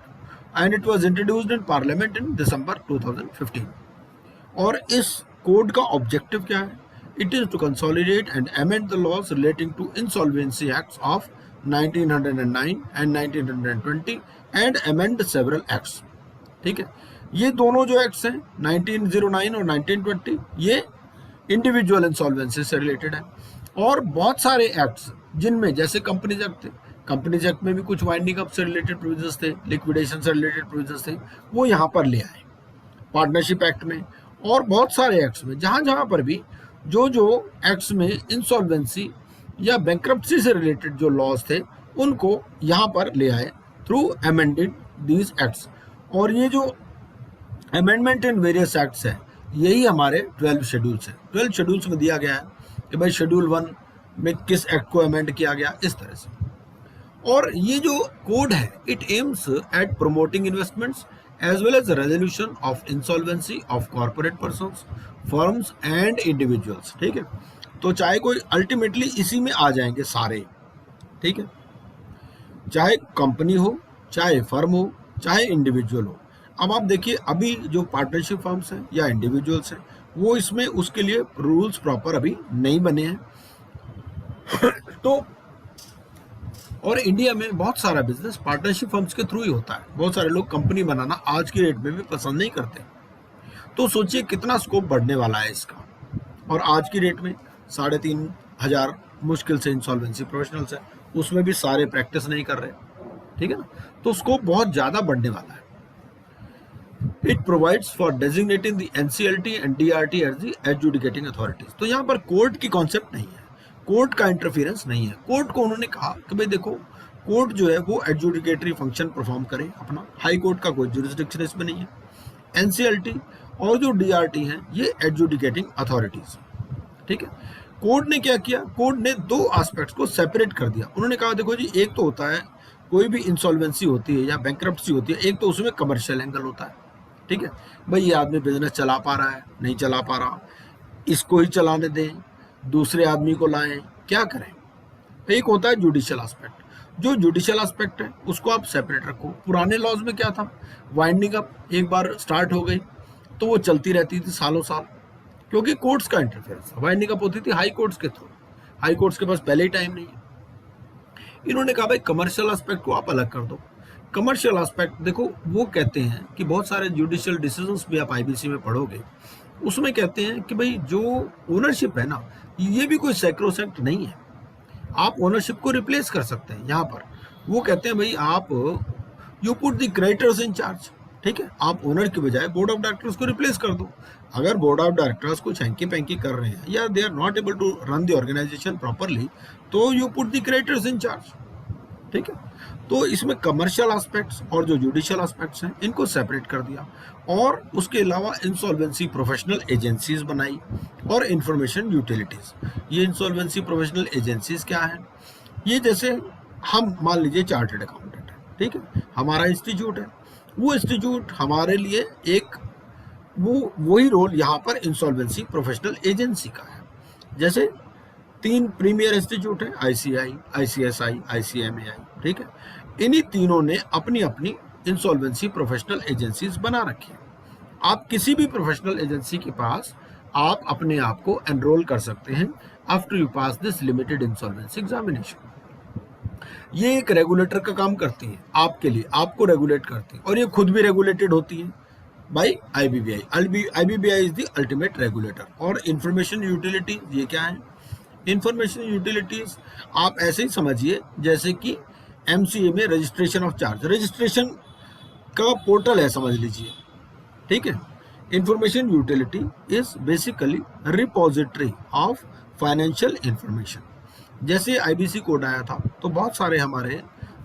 Speaker 1: and it was introduced in parliament in December 2015। और इस कोड का ऑब्जेक्टिव क्या है? It is to consolidate and amend the laws relating to insolvency acts of 1909 and 1920 and amend several acts. ठीक है, ये दोनों जो एक्ट्स हैं 1909 और 1920 ये इंडिविजुअल इंसॉल्वेंसी से रिलेटेड है, और बहुत सारे एक्ट्स जिनमें जैसे कंपनीज एक्ट थे, कंपनीज एक्ट में भी कुछ वाइंडिंग अप से रिलेटेड प्रोविजंस थे, लिक्विडेशन से रिलेटेड प्रोविजंस थे, वो यहाँ पर ले आए पार्टनरशिप एक्ट में, और बहुत सारे एक्ट्स में जहाँ जहाँ पर भी जो एक्ट्स में इंसॉल्वेंसी या बैंक्रप्सी से रिलेटेड जो लॉज थे उनको यहाँ पर ले आए थ्रू अमेंडेड दीज एक्ट्स। और ये जो अमेंडमेंट इन वेरियस एक्ट्स है यही हमारे 12 शेड्यूल्स हैं। 12 शेड्यूल्स में दिया गया है कि भाई शेड्यूल 1 में किस एक्ट को अमेंड किया गया, इस तरह से। और ये जो कोड है it aims at promoting investments as well as resolution of insolvency of corporate persons, firms and individuals. ठीक है, तो चाहे कोई अल्टीमेटली इसी में आ जाएंगे सारे। ठीक है, चाहे कंपनी हो, चाहे फर्म हो, चाहे इंडिविजुअल हो। अब आप देखिए अभी जो पार्टनरशिप फर्म्स हैं या इंडिविजुअल्स हैं वो इसमें उसके लिए रूल्स प्रॉपर अभी नहीं बने हैं तो और इंडिया में बहुत सारा बिजनेस पार्टनरशिप फर्म्स के थ्रू ही होता है। बहुत सारे लोग कंपनी बनाना आज की डेट में भी पसंद नहीं करते। तो सोचिए कितना स्कोप बढ़ने वाला है इसका। और आज की डेट में 3,500 मुश्किल से इंसॉल्वेंसी प्रोफेशनल्स है, उसमें भी सारे प्रैक्टिस नहीं कर रहे। ठीक है ना, तो स्कोप बहुत ज़्यादा बढ़ने वाला है। It provides for designating the NCLT and DRT as the adjudicating authorities. तो यहाँ पर कोर्ट की कॉन्सेप्ट नहीं है, कोर्ट का इंटरफियरेंस नहीं है। कोर्ट को उन्होंने कहा कि भाई देखो कोर्ट जो है वो एडजुडिकेटरी फंक्शन परफॉर्म करे अपना, हाई कोर्ट का कोई जुरिस्डिक्शन इसमें नहीं है। NCLT और जो DRT हैं ये एडजुडिकेटिंग अथॉरिटीज। ठीक है, कोर्ट ने क्या किया, कोर्ट ने दो एस्पेक्ट्स को सेपरेट कर दिया। उन्होंने कहा देखो जी, एक तो होता है कोई भी इंसॉल्वेंसी होती है या बैंक्रप्सी होती है, एक तो उसमें कमर्शियल एंगल होता है। ठीक है, भाई ये आदमी बिजनेस चला पा रहा है, नहीं चला पा रहा, इसको ही चलाने दें, दूसरे आदमी को लाएं, क्या करें। एक होता है जुडिशियल एस्पेक्ट। जो जुडिशियल एस्पेक्ट है उसको आप सेपरेट रखो। पुराने लॉज में क्या था, वाइंडिंग अप एक बार स्टार्ट हो गई तो वो चलती रहती थी सालों साल, क्योंकि कोर्ट्स का इंटरफेरेंस। वाइंडिंग अप होती थी हाई कोर्ट्स के थ्रू, हाई कोर्ट्स के पास पहले ही टाइम नहीं है। इन्होंने कहा भाई कमर्शियल एस्पेक्ट को आप अलग कर दो। कमर्शियल एस्पेक्ट देखो, वो कहते हैं कि बहुत सारे जुडिशियल डिसीजंस भी आप IBC में पढ़ोगे, उसमें कहते हैं कि भाई जो ओनरशिप है ना, ये भी कोई सैक्रोसैंक्ट नहीं है, आप ओनरशिप को रिप्लेस कर सकते हैं। यहाँ पर वो कहते हैं भाई आप you put the creditors in charge. ठीक है, आप ओनर के बजाय बोर्ड ऑफ डायरेक्टर्स को रिप्लेस कर दो। अगर बोर्ड ऑफ डायरेक्टर्स कुछ हैंकी पैंकी कर रहे हैं या they are not able to run the organisation properly, तो you put the creditors in charge. ठीक है, तो इसमें कमर्शियल एस्पेक्ट्स और जो जुडिशियल एस्पेक्ट्स हैं इनको सेपरेट कर दिया, और उसके अलावा इंसॉल्वेंसी प्रोफेशनल एजेंसीज बनाई और इंफॉर्मेशन यूटिलिटीज। ये इंसॉल्वेंसी प्रोफेशनल एजेंसीज क्या है, ये जैसे हम मान लीजिए चार्टर्ड अकाउंटेंट है, ठीक है, हमारा इंस्टीट्यूट है, वो इंस्टीट्यूट हमारे लिए एक वही रोल यहाँ पर इंसॉल्वेंसी प्रोफेशनल एजेंसी का है। जैसे 3 प्रीमियर इंस्टीट्यूट है, ICI, ICSI, ICMAI। ठीक है, इन्हीं तीनों ने अपनी अपनी इंसॉल्वेंसी प्रोफेशनल एजेंसीज बना रखी है। आप किसी भी प्रोफेशनल एजेंसी के पास आप अपने आप को एनरोल कर सकते हैं after you pass this limited insolvency examination. ये एक रेगुलेटर का काम करती है आपके लिए, आपको रेगुलेट करती है, और ये खुद भी रेगुलेटेड होती है by IBBI। IBBI is the ultimate regulator. और इंफॉर्मेशन यूटिलिटी ये क्या है, इंफॉर्मेशन यूटिलिटीज आप ऐसे ही समझिए जैसे कि MCA में रजिस्ट्रेशन ऑफ चार्ज, रजिस्ट्रेशन का पोर्टल है समझ लीजिए। ठीक है, information utility is basically repository of financial information. जैसे IBC कोड आया था तो बहुत सारे हमारे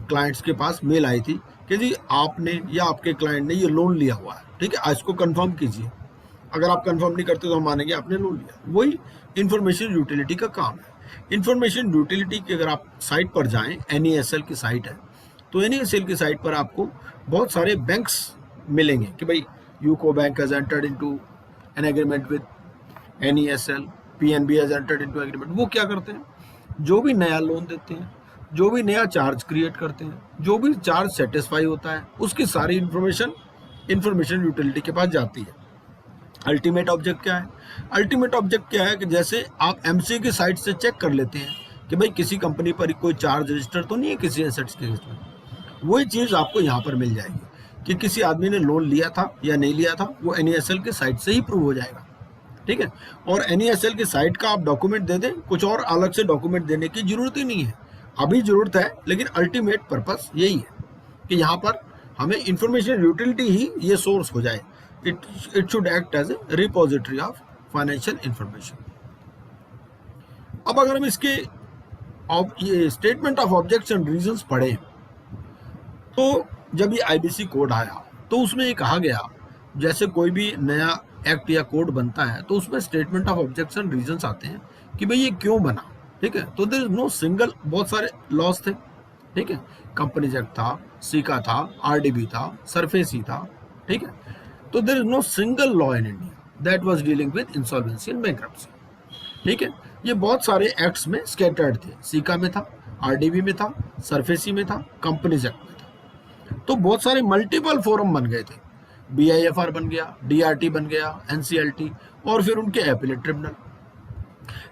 Speaker 1: क्लाइंट्स के पास मेल आई थी कि जी आपने या आपके क्लाइंट ने ये लोन लिया हुआ है, ठीक है, इसको कंफर्म कीजिए। अगर आप कंफर्म नहीं करते तो हम मानेंगे आपने लोन लिया। वही इंफॉर्मेशन यूटिलिटी का काम है। इंफॉर्मेशन यूटिलिटी की अगर आप साइट पर जाएं, NESL की साइट है, तो NESL की साइट पर आपको बहुत सारे बैंक्स मिलेंगे कि भाई UCO bank has entered into an agreement with NESL, PNB has entered into agreement. वो क्या करते हैं, जो भी नया लोन देते हैं जो भी नया चार्ज क्रिएट करते हैं, जो भी चार्ज सेटिस्फाई होता है, उसकी सारी इंफॉर्मेशन यूटिलिटी के पास जाती है। अल्टीमेट ऑब्जेक्ट क्या है? अल्टीमेट ऑब्जेक्ट क्या है कि जैसे आप एमसीए की साइट से चेक कर लेते हैं कि भाई किसी कंपनी पर कोई चार्ज रजिस्टर तो नहीं है किसी एसेट्स के केस में, वही चीज़ आपको यहाँ पर मिल जाएगी कि किसी आदमी ने लोन लिया था या नहीं लिया था, वो NASL की साइट से ही प्रूव हो जाएगा। ठीक है, और NASL की साइट का आप डॉक्यूमेंट दे दें, कुछ और अलग से डॉक्यूमेंट देने की जरूरत ही नहीं है। अभी जरूरत है, लेकिन अल्टीमेट पर्पस यही है कि यहाँ पर हमें इंफॉर्मेशन यूटिलिटी ही ये सोर्स हो जाए। It should act as a repository of financial information. अब अगर हम इसके ये स्टेटमेंट ऑफ ऑब्जेक्शन रीजंस पढ़ें, तो जब ये IBC कोड आया तो उसमें ये कहा गया, जैसे कोई भी नया एक्ट या कोड बनता है तो उसमें स्टेटमेंट ऑफ ऑब्जेक्शन रीजंस आते हैं कि भाई ये क्यों बना। ठीक है, तो देयर इज नो सिंगल, बहुत सारे लॉज थे। ठीक है, कंपनीज एक्ट था, सीका था, RDB था, सरफेसी था। ठीक है, तो there is no single law in India that was dealing with insolvency and bankruptcy. ठीक है, ये बहुत सारे एक्ट्स में स्कैटर्ड थे, सीका में था, RDB में था, सरफेसी में था, कंपनीज एक्ट में था। तो बहुत सारे मल्टीपल फोरम बन गए थे, BIFR बन गया, DRT बन गया, NCLT, और फिर उनके एपीलेट ट्रिब्यूनल।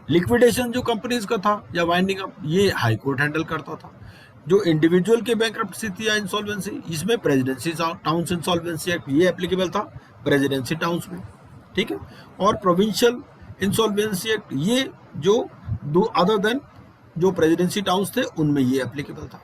Speaker 1: लिक्विडेशन जो कंपनीज का था या वाइंडिंग अप, ये हाई कोर्ट हैंडल करता था। जो इंडिविजुअल की बैंक्रप्सी थी या इंसॉल्वेंसी, इसमें प्रेसिडेंसी टाउन्स इंसॉल्वेंसी एक्ट ये एप्लीकेबल था प्रेसिडेंसी टाउन्स में। ठीक है, और प्रोविंशियल इंसॉल्वेंसी एक्ट ये जो अदर देन जो प्रेसिडेंसी टाउन्स थे उनमें ये एप्लीकेबल था।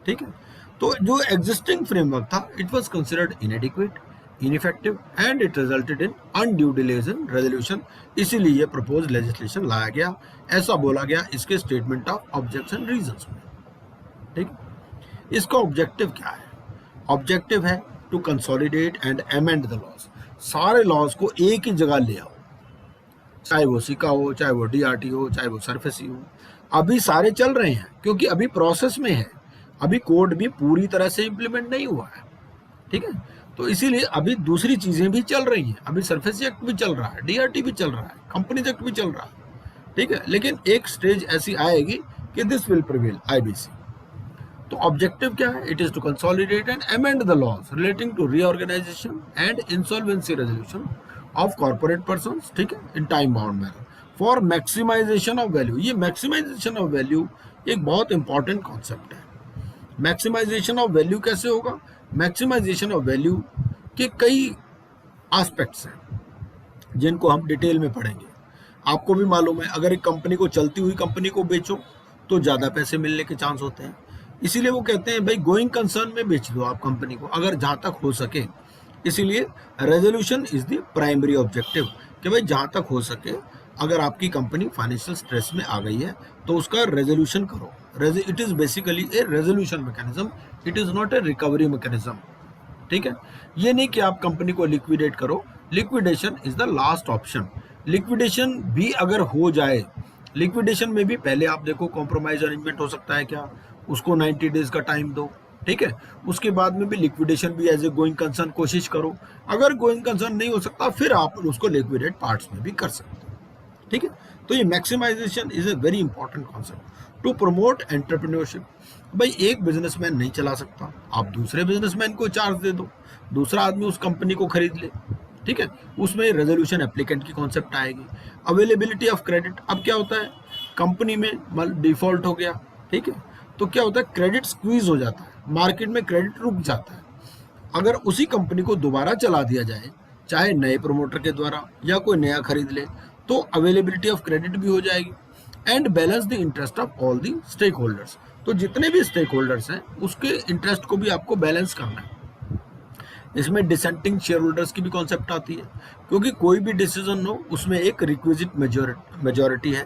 Speaker 1: ठीक है, तो जो एग्जिस्टिंग फ्रेमवर्क था, it was considered इनएडिक्वेट, ineffective and it resulted in undue delays in resolution. इसीलिए ये प्रपोज लेजिस्लेशन लाया गया, ऐसा बोला गया इसके स्टेटमेंट ऑफ ऑब्जेक्शन रीजंस में। ठीक, इसका ऑब्जेक्टिव क्या है? ऑब्जेक्टिव है to consolidate and amend the laws. सारे लॉज को एक ही जगह ले आओ, चाहे वो सीका हो, चाहे वो DRT हो, चाहे वो सरफेसी हो। अभी सारे चल रहे हैं क्योंकि अभी प्रोसेस में है, अभी कोड भी पूरी तरह से इम्प्लीमेंट नहीं हुआ है। ठीक है, तो इसीलिए अभी दूसरी चीजें भी चल रही हैं। अभी सरफेसी एक्ट भी चल रहा है, DRT भी चल रहा है, कंपनीज एक्ट भी चल रहा है। ठीक है, लेकिन एक स्टेज ऐसी आएगी कि दिस विल प्रिवेल, IBC। तो ऑब्जेक्टिव क्या है? It is to consolidate and amend the laws relating to reorganization and insolvency resolution of corporate persons. ठीक है, in time bound manner for maximization of value. ये maximization of value एक बहुत important concept है। Maximization of value कैसे होगा? Maximisation of value के कई एस्पेक्ट्स हैं जिनको हम डिटेल में पढ़ेंगे। आपको भी मालूम है, अगर एक कंपनी को, चलती हुई कंपनी को बेचो तो ज़्यादा पैसे मिलने के चांस होते हैं। इसीलिए वो कहते हैं भाई गोइंग कंसर्न में बेच दो आप कंपनी को, अगर जहाँ तक हो सके। इसीलिए resolution is the primary objective कि भाई जहाँ तक हो सके अगर आपकी कंपनी फाइनेंशियल स्ट्रेस में आ गई है तो उसका रेजोल्यूशन करो। It is basically A resolution mechanism, it is not a recovery mechanism. ठीक है, ये नहीं कि आप कंपनी को लिक्विडेट करो, liquidation is the last option. Liquidation भी अगर हो जाए, लिक्विडेशन में भी पहले आप देखो कॉम्प्रोमाइज अरेंजमेंट हो सकता है क्या, उसको 90 डेज का टाइम दो। ठीक है, उसके बाद में भी लिक्विडेशन भी एज ए गोइंग कंसर्न कोशिश करो। अगर गोइंग कंसर्न नहीं हो सकता फिर आप उसको लिक्विडेट पार्ट्स में भी कर सकते हो। ठीक है, तो ये maximization is a very important concept to promote entrepreneurship. भाई एक बिजनेसमैन नहीं चला सकता, आप दूसरे बिजनेसमैन को चार्ज दे दो, दूसरा आदमी उस कंपनी को खरीद ले। ठीक है, उसमें रेजोल्यूशन एप्लीकेंट की कॉन्सेप्ट आएगी। अवेलेबिलिटी ऑफ क्रेडिट, अब क्या होता है कंपनी में डिफॉल्ट हो गया, ठीक है, तो क्या होता है क्रेडिट स्क्वीज हो जाता है, मार्केट में क्रेडिट रुक जाता है। अगर उसी कंपनी को दोबारा चला दिया जाए, चाहे नए प्रमोटर के द्वारा या कोई नया खरीद ले, तो अवेलेबिलिटी ऑफ क्रेडिट भी हो जाएगी and balance the interest of all the stakeholders. तो जितने भी स्टेक होल्डर्स हैं उसके इंटरेस्ट को भी आपको बैलेंस करना है। इसमें डिसेंटिंग शेयर होल्डर्स की भी कॉन्सेप्ट आती है, क्योंकि कोई भी डिसीजन हो उसमें एक रिक्विजिट मेजॉरिटी है,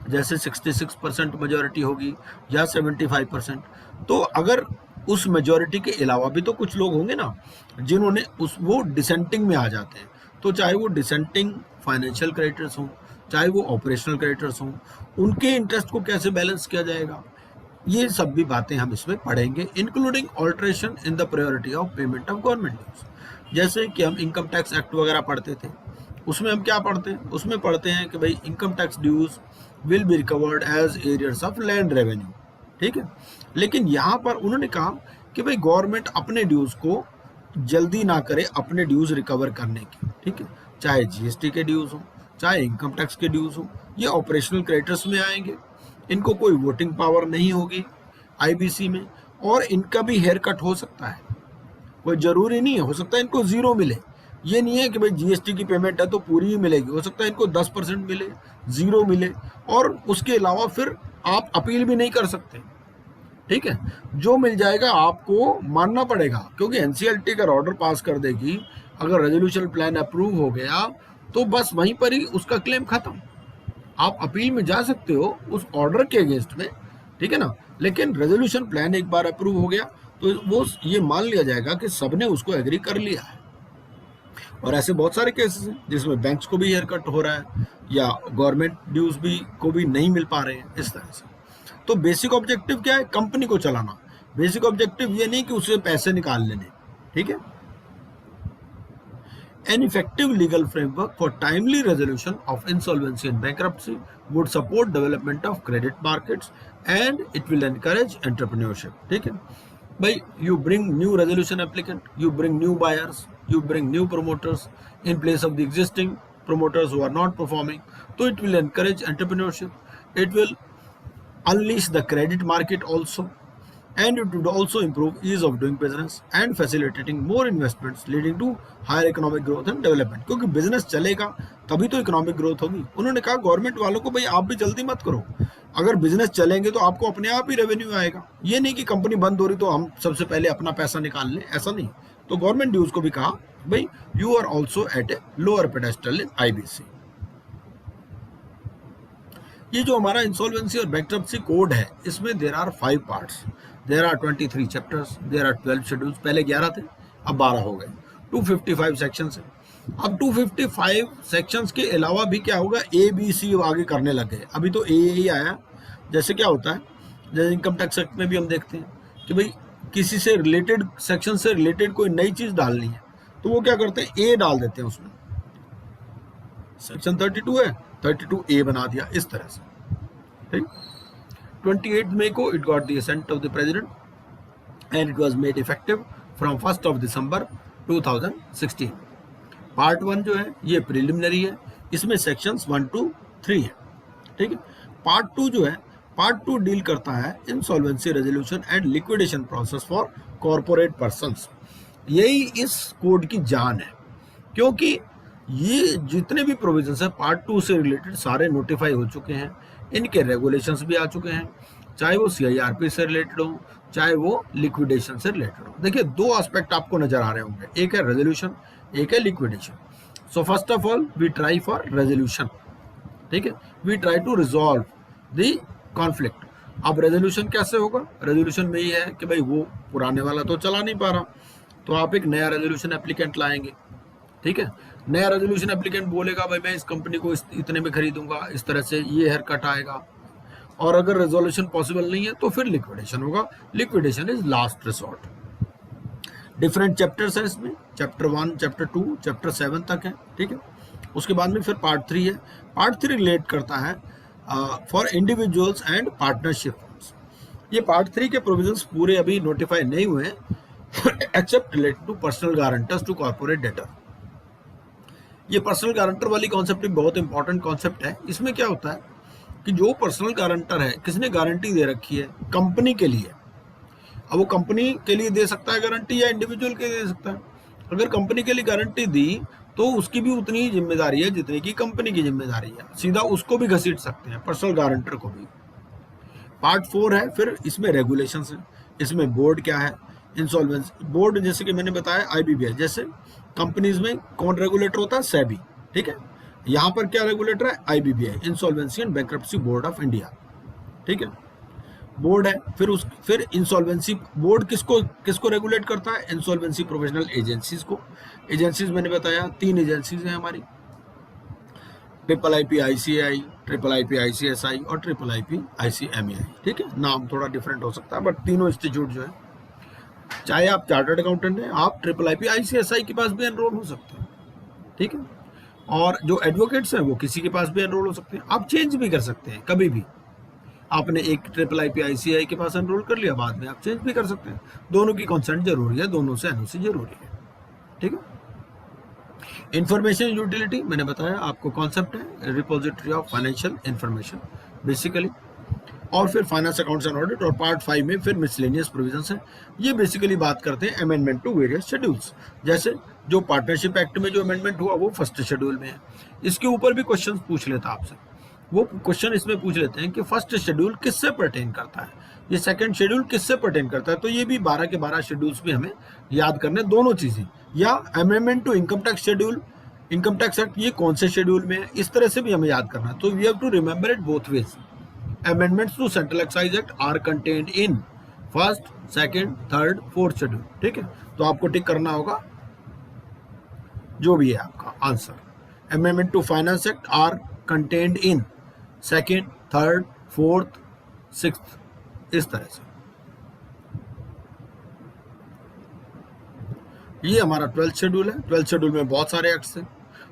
Speaker 1: जैसे 66% मेजॉरिटी होगी या 75%। तो अगर उस मेजॉरिटी के अलावा भी तो कुछ लोग होंगे ना जिन्होंने वो डिसेंटिंग में आ जाते हैं, तो चाहे वो डिसेंटिंग फाइनेंशियल क्रेडिटर्स हों, चाहे वो ऑपरेशनल क्रेडिटर्स हों, उनके इंटरेस्ट को कैसे बैलेंस किया जाएगा, ये सब भी बातें हम इसमें पढ़ेंगे, including alteration in the priority of payment of government dues. जैसे कि हम इनकम टैक्स एक्ट वगैरह पढ़ते थे, उसमें हम क्या पढ़ते हैं, उसमें पढ़ते हैं कि भाई income tax dues will be recovered as arrears of land revenue. ठीक है। लेकिन यहाँ पर उन्होंने कहा कि भाई गवर्नमेंट अपने ड्यूज को जल्दी ना करे अपने ड्यूज रिकवर करने की, ठीक है, चाहे जीएसटी के ड्यूज हो, चाहे इनकम टैक्स के ड्यूज हो, ये ऑपरेशनल क्रेडिटर्स में आएंगे, इनको कोई वोटिंग पावर नहीं होगी आईबीसी में, और इनका भी हेयर कट हो सकता है, कोई जरूरी नहीं है, हो सकता है इनको जीरो मिले, ये नहीं है कि भाई जीएसटी की पेमेंट है तो पूरी ही मिलेगी, हो सकता है इनको 10% मिले, जीरो मिले, और उसके अलावा फिर आप अपील भी नहीं कर सकते, ठीक है। जो मिल जाएगा आपको मानना पड़ेगा, क्योंकि एनसीएलटी अगर ऑर्डर पास कर देगी, अगर रेजोल्यूशन प्लान अप्रूव हो गया तो बस वहीं पर ही उसका क्लेम खत्म। आप अपील में जा सकते हो उस ऑर्डर के अगेंस्ट में, ठीक है ना, लेकिन रेजोल्यूशन प्लान एक बार अप्रूव हो गया तो वो ये मान लिया जाएगा कि सबने उसको एग्री कर लिया है। और ऐसे बहुत सारे केसेस हैं जिसमें बैंक्स को भी हेयर कट हो रहा है या गवर्नमेंट ड्यूज भी को भी नहीं मिल पा रहे हैं, इस तरह से। तो बेसिक ऑब्जेक्टिव क्या है? कंपनी को चलाना। बेसिक ऑब्जेक्टिव ये नहीं कि उससे पैसे निकाल लेने, ठीक है। An effective legal framework for timely resolution of insolvency and bankruptcy would support development of credit markets and it will encourage entrepreneurship, ठीक है भाई। You bring new resolution applicant, you bring new buyers, you bring new promoters in place of the existing promoters who are not performing, so it will encourage entrepreneurship, it will unleash the credit market also, and it would also improve ease of doing business and facilitating more investments leading to higher economic growth and development, क्योंकि business चलेगा तभी तो economic growth होगी। उन्होंने कहा government वालों को भाई आप भी जल्दी मत करो, अगर बिजनेस चलेंगे तो आपको अपने आप ही रेवेन्यू आएगा, ये नहीं कि कंपनी बंद हो रही तो हम सबसे पहले अपना पैसा निकाल लें, ऐसा नहीं। तो गवर्नमेंट ड्यूज को भी कहा भाई you are also at a lower pedestal in IBC. ये जो हमारा इंसॉल्वेंसी और बैंक्रप्सी कोड है, इसमें there are 5 parts, there are 23 chapters, there are 12 schedules, पहले 11 थे अब 12 हो गए, 255 सेक्शंस है। अब 255 सेक्शंस के अलावा भी क्या होगा, ए बी सी आगे करने लग गए, अभी तो ए ही आया। जैसे क्या होता है, जैसे इनकम टैक्स एक्ट में भी हम देखते हैं कि भाई किसी से रिलेटेड सेक्शन से रिलेटेड कोई नई चीज डालनी है तो वो क्या करते हैं, ए डाल देते हैं उसमें। सेक्शन 32 है, 32A बना दिया, इस तरह से, ठीक। 28 मई को it got the assent of the president and it was made effective from 1 दिसंबर 2016। पार्ट 1 जो है ये प्रिलिमिनरी है, इसमें सेक्शंस 1 to 3 है, ठीक है। पार्ट 2 जो है, पार्ट 2 डील करता है insolvency resolution and liquidation process for corporate persons. यही इस कोड की जान है, क्योंकि ये जितने भी प्रोविजंस हैं पार्ट 2 से रिलेटेड सारे नोटिफाई हो चुके हैं, इनके रेगुलेशंस भी आ चुके हैं, चाहे वो सीआईआरपी से रिलेटेड हो, चाहे वो लिक्विडेशन से रिलेटेड हो। देखिए 2 एस्पेक्ट आपको नजर आ रहे होंगे, एक है रेजोल्यूशन, एक है liquidation. So first of all we try for resolution, ठीक है, we try to resolve the conflict. अब रेजोल्यूशन कैसे होगा? रेजोल्यूशन में ये है कि भाई वो पुराने वाला तो चला नहीं पा रहा, तो आप एक नया रेजोल्यूशन एप्लीकेंट लाएंगे, ठीक है। नया रेजोल्यूशन एप्लीकेंट बोलेगा भाई मैं इस कंपनी को इतने में खरीदूंगा, इस तरह से ये हेयर कट आएगा, और अगर रेजोल्यूशन पॉसिबल नहीं है तो फिर लिक्विडेशन होगा। Liquidation is last resort. Different chapters हैं इसमें, चैप्टर 1, चैप्टर 2, चैप्टर 7 तक है, ठीक है। उसके बाद में फिर पार्ट 3 है। पार्ट 3 रिलेट करता है फॉर इंडिविजुअल्स एंड पार्टनरशिप। ये पार्ट 3 के प्रोविजंस पूरे अभी नोटिफाई नहीं हुए हैं except related to personal guarantors to corporate debtor. ये पर्सनल गारंटर वाली कॉन्सेप्ट भी बहुत इंपॉर्टेंट कॉन्सेप्ट है। इसमें क्या होता है कि जो पर्सनल गारंटर है, किसने गारंटी दे रखी है कंपनी के लिए, अब वो कंपनी के लिए दे सकता है गारंटी या इंडिविजुअल के लिए दे सकता है। अगर कंपनी के लिए गारंटी दी तो उसकी भी उतनी ही जिम्मेदारी है जितनी की कंपनी की जिम्मेदारी है, सीधा उसको भी घसीट सकते हैं, पर्सनल गारंटर को भी। पार्ट 4 है, फिर इसमें रेगुलेशंस है, इसमें बोर्ड क्या है, इंसॉल्वेंसी बोर्ड, जैसे कि मैंने बताया आईबीबीआई, जैसे कंपनीज में कौन रेगुलेटर होता है, सेबी, ठीक है। यहाँ पर क्या रेगुलेटर है, IBBI, insolvency and bankruptcy board of India, ठीक है, बोर्ड है। फिर इंसॉल्वेंसी बोर्ड किसको रेगुलेट करता है, इंसॉल्वेंसी प्रोफेशनल एजेंसीज को। एजेंसीज मैंने बताया 3 एजेंसीज हैं हमारी, IIIP ICAI, IIIP ICSI और IIIP ICMAI, ठीक है। नाम थोड़ा डिफरेंट हो सकता है बट तीनों इंस्टीट्यूट जो है, चाहे आप चार्टर्ड अकाउंटेंट हैं, आप IIIP ICSI के पास भी एनरोल हो सकते हैं, ठीक है। और जो एडवोकेट्स हैं वो किसी के पास भी एनरोल हो सकते हैं, आप चेंज भी कर सकते हैं कभी भी। आपने एक ट्रिपल IPICI के पास एनरोल कर लिया, बाद में आप चेंज भी कर सकते हैं। दोनों की कंसेंट जरूरी है, दोनों से NOC जरूरी है, ठीक है। इंफॉर्मेशन यूटिलिटी मैंने बताया आपको, कॉन्सेप्ट है repository of financial information basically. और फिर फाइनेंस अकाउंट्स एंड ऑडिट, और पार्ट 5 में फिर मिसलेनियस प्रोविजंस है। ये बेसिकली बात करते हैं अमेंडमेंट टू वेरियस शेड्यूल्स, जैसे जो पार्टनरशिप एक्ट में जो अमेंडमेंट हुआ वो फर्स्ट शेड्यूल में है। इसके ऊपर भी क्वेश्चन पूछ लेता आपसे, वो क्वेश्चन इसमें पूछ लेते हैं कि फर्स्ट शेड्यूल किससे पर्टेन करता है, ये सेकंड शेड्यूल किससे पर्टेन करता है। तो ये भी 12 के 12 शेड्यूल्स भी हमें याद करने, दोनों चीजें। या amendment to income tax schedule, income tax act ये कौन से शेड्यूल में है, इस तरह से भी हमें याद करना है। तो we have to remember it both ways. Amendments to Central Excise Act are contained in first, second, third, fourth schedule, ठीक है। तो आपको टिक करना होगा जो भी है आपका answer. Amendment to Finance Act are contained in second, third, fourth, sixth, इस तरह से। ये हमारा 12th शेड्यूल है। 12th शेड्यूल में बहुत सारे एक्ट्स हैं।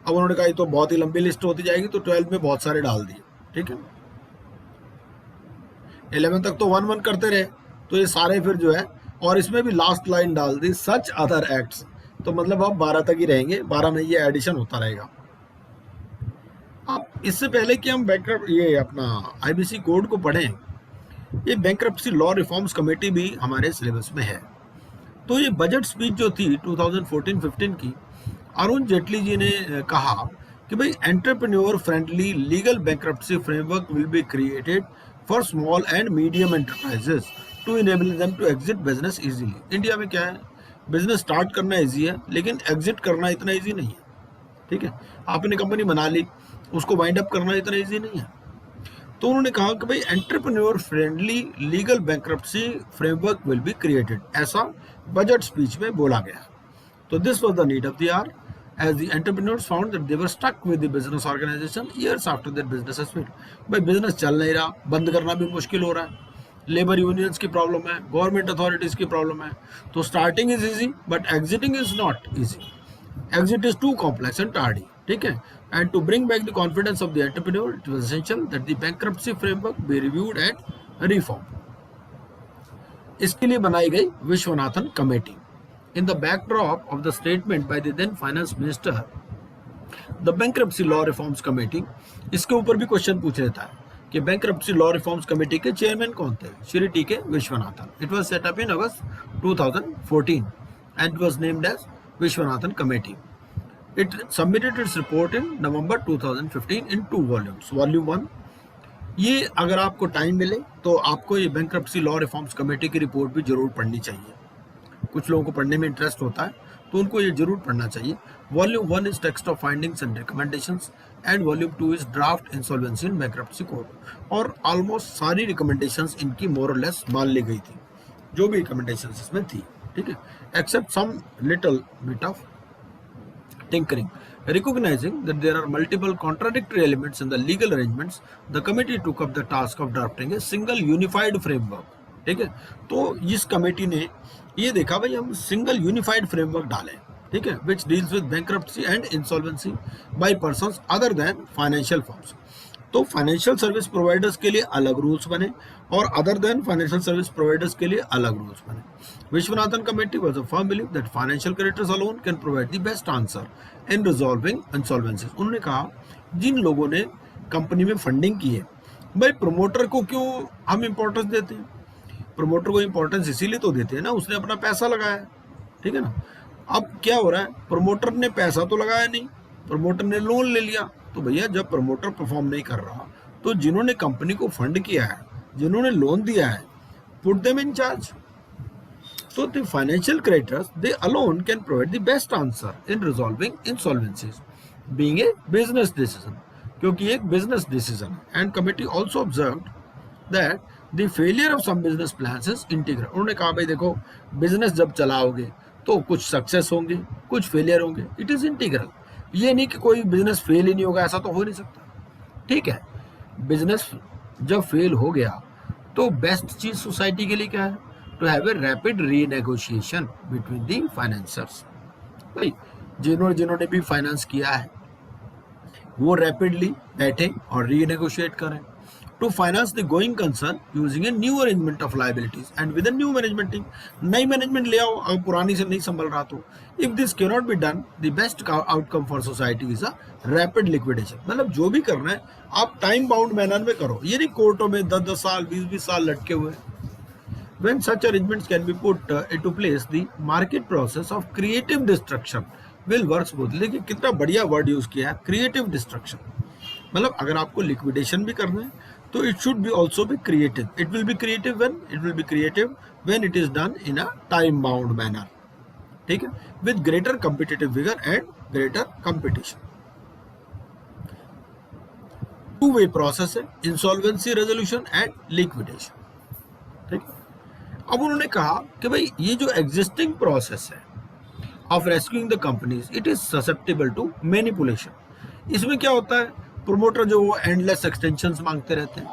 Speaker 1: अब उन्होंने कहा ये तो बहुत ही लंबी लिस्ट होती जाएगी, तो 12 में बहुत सारे डाल दिए, ठीक है। 11 तक तो 1-1 करते रहे, तो ये सारे फिर जो है, और इसमें भी लास्ट लाइन डाल दी सच अदर एक्ट्स, तो मतलब अब 12 तक ही रहेंगे, 12 में ये एडिशन होता रहेगा। अब इससे पहले कि हम ये अपना IBC कोड को पढ़ें, ये बैंक्रप्सी लॉ रिफॉर्म्स कमेटी भी हमारे सिलेबस में है। तो ये बजट स्पीच जो थी 2014-15 की, अरुण जेटली जी ने कहा कि भाई entrepreneur friendly legal bankruptcy framework will be created for small and medium enterprises to enable them to exit business easily. India में क्या है, बिजनेस स्टार्ट करना इजी है, लेकिन एग्जिट करना इतना इजी नहीं है, ठीक है। आपने कंपनी बना ली, उसको वाइंड अप करना इतना इजी नहीं है। तो उन्होंने कहा कि भाई entrepreneur friendly legal bankruptcy framework will be created, ऐसा बजट स्पीच में बोला गया। तो this was the need of the hour, as the entrepreneurs found that they were stuck with the business organization years after their business has failed। भाई business चल नहीं रहा, बंद करना भी मुश्किल हो रहा है, लेबर यूनियंस की प्रॉब्लम है, गवर्नमेंट अथॉरिटीज की प्रॉब्लम है। तो starting is easy but exiting is not easy, exit is too complex and tardy, ठीक है। And to bring back the confidence of the entrepreneur it was essential that the bankruptcy framework be reviewed and reform. इसके लिए बनाई गई Viswanathan committee. In the backdrop of the statement by the then finance minister, the bankruptcy law reforms committee, इसके ऊपर भी question पूछ लेता है कि bankruptcy law reforms committee के चेयरमैन कौन थे, Shri T K. Viswanathan. It was set up in August 2014 and it was named as Vishwanathan Committee. It submitted its report in November 2015 in 2 volumes. Volume 1, ये अगर आपको टाइम मिले तो आपको ये bankruptcy law reforms committee की रिपोर्ट भी जरूर पढ़नी चाहिए। कुछ लोगों को पढ़ने में इंटरेस्ट होता है तो उनको ये जरूर पढ़ना चाहिए। Volume 1 is text of findings and recommendations and volume 2 is draft insolvency in bankruptcy code. और ऑलमोस्ट सारी रिकमेंडेशंस इनकी मोर और लेस मान ली गई थी, जो भी रिकमेंडेशंस इसमें थी, ठीक है, except some little bit of tinkering. Recognizing that there are multiple contradictory elements in the legal arrangements, the committee took up the task of drafting a single unified framework, ठीक है। तो इस कमेटी ने ये देखा भाई हम सिंगल यूनिफाइड फ्रेमवर्क डालें, ठीक है, which deals with bankruptcy and insolvency by persons other than financial firms. तो फाइनेंशियल सर्विस प्रोवाइडर्स के लिए अलग रूल्स बने और other than financial service providers के लिए अलग रूल्स बने। Viswanathan committee was a firm believe that financial creditors alone can provide the best answer in resolving insolvencies. उन्होंने कहा जिन लोगों ने कंपनी में फंडिंग की है, भाई प्रमोटर को क्यों हम इंपॉर्टेंस देते हैं, प्रमोटर को इंपॉर्टेंस इसीलिए तो देते हैं ना, उसने अपना पैसा लगाया, ठीक है ना। अब क्या हो रहा है, प्रमोटर ने पैसा तो लगाया नहीं, प्रमोटर ने लोन ले लिया। तो भैया जब प्रमोटर परफॉर्म नहीं कर रहा तो जिन्होंने कंपनी को फंड किया है, जिन्होंने लोन दिया है, put them in charge. So the financial creditors, they alone can provide the best answer in resolving insolvencies, being a business decision, क्योंकि एक business decision है। And committee also observed that the failure of some business plans is integral। उन्होंने कहा भाई देखो business जब चलाओगे तो कुछ सक्सेस होंगे, कुछ फेलियर होंगे, इट इज इंटीग्रल। ये नहीं कि कोई बिजनेस फेल ही नहीं होगा, ऐसा तो हो नहीं सकता, ठीक है। बिजनेस जब फेल हो गया तो बेस्ट चीज सोसाइटी के लिए क्या है, to have a rapid renegotiation between the financiers. भाई जिन्होंने भी फाइनेंस किया है वो रैपिडली बैठे और रीनेगोशिएट करें। to finance the going concern using a new arrangement of liabilities and with a new management team. नई मैनेजमेंट ले आओ अगर पुरानी से नहीं संभल रहा तो. If this cannot be done, the best outcome for society is a rapid liquidation. मतलब जो भी करना है आप टाइम बाउंड मैनर में करो, ये नहीं कोर्टों में 10-10 साल 20-20 साल लटके हुए. When such arrangements can be put into place, the market process of creative destruction will work smoothly. देखिए कितना बढ़िया वर्ड यूज किया है, क्रिएटिव डिस्ट्रक्शन. मतलब अगर आपको लिक्विडेशन भी करना है तो it should be also be creative. It will be creative when it is done in a time bound manner. ठीक है, with greater competitive vigour and greater competition. Two way process है इंसॉल्वेंसी रेजोल्यूशन एंड लिक्विडेशन. ठीक है, अब उन्होंने कहा कि भाई ये जो एग्जिस्टिंग प्रोसेस है of rescuing the companies, it is susceptible to manipulation. इसमें क्या होता है, प्रोमोटर जो वो एंडलेस एक्सटेंशंस मांगते रहते हैं.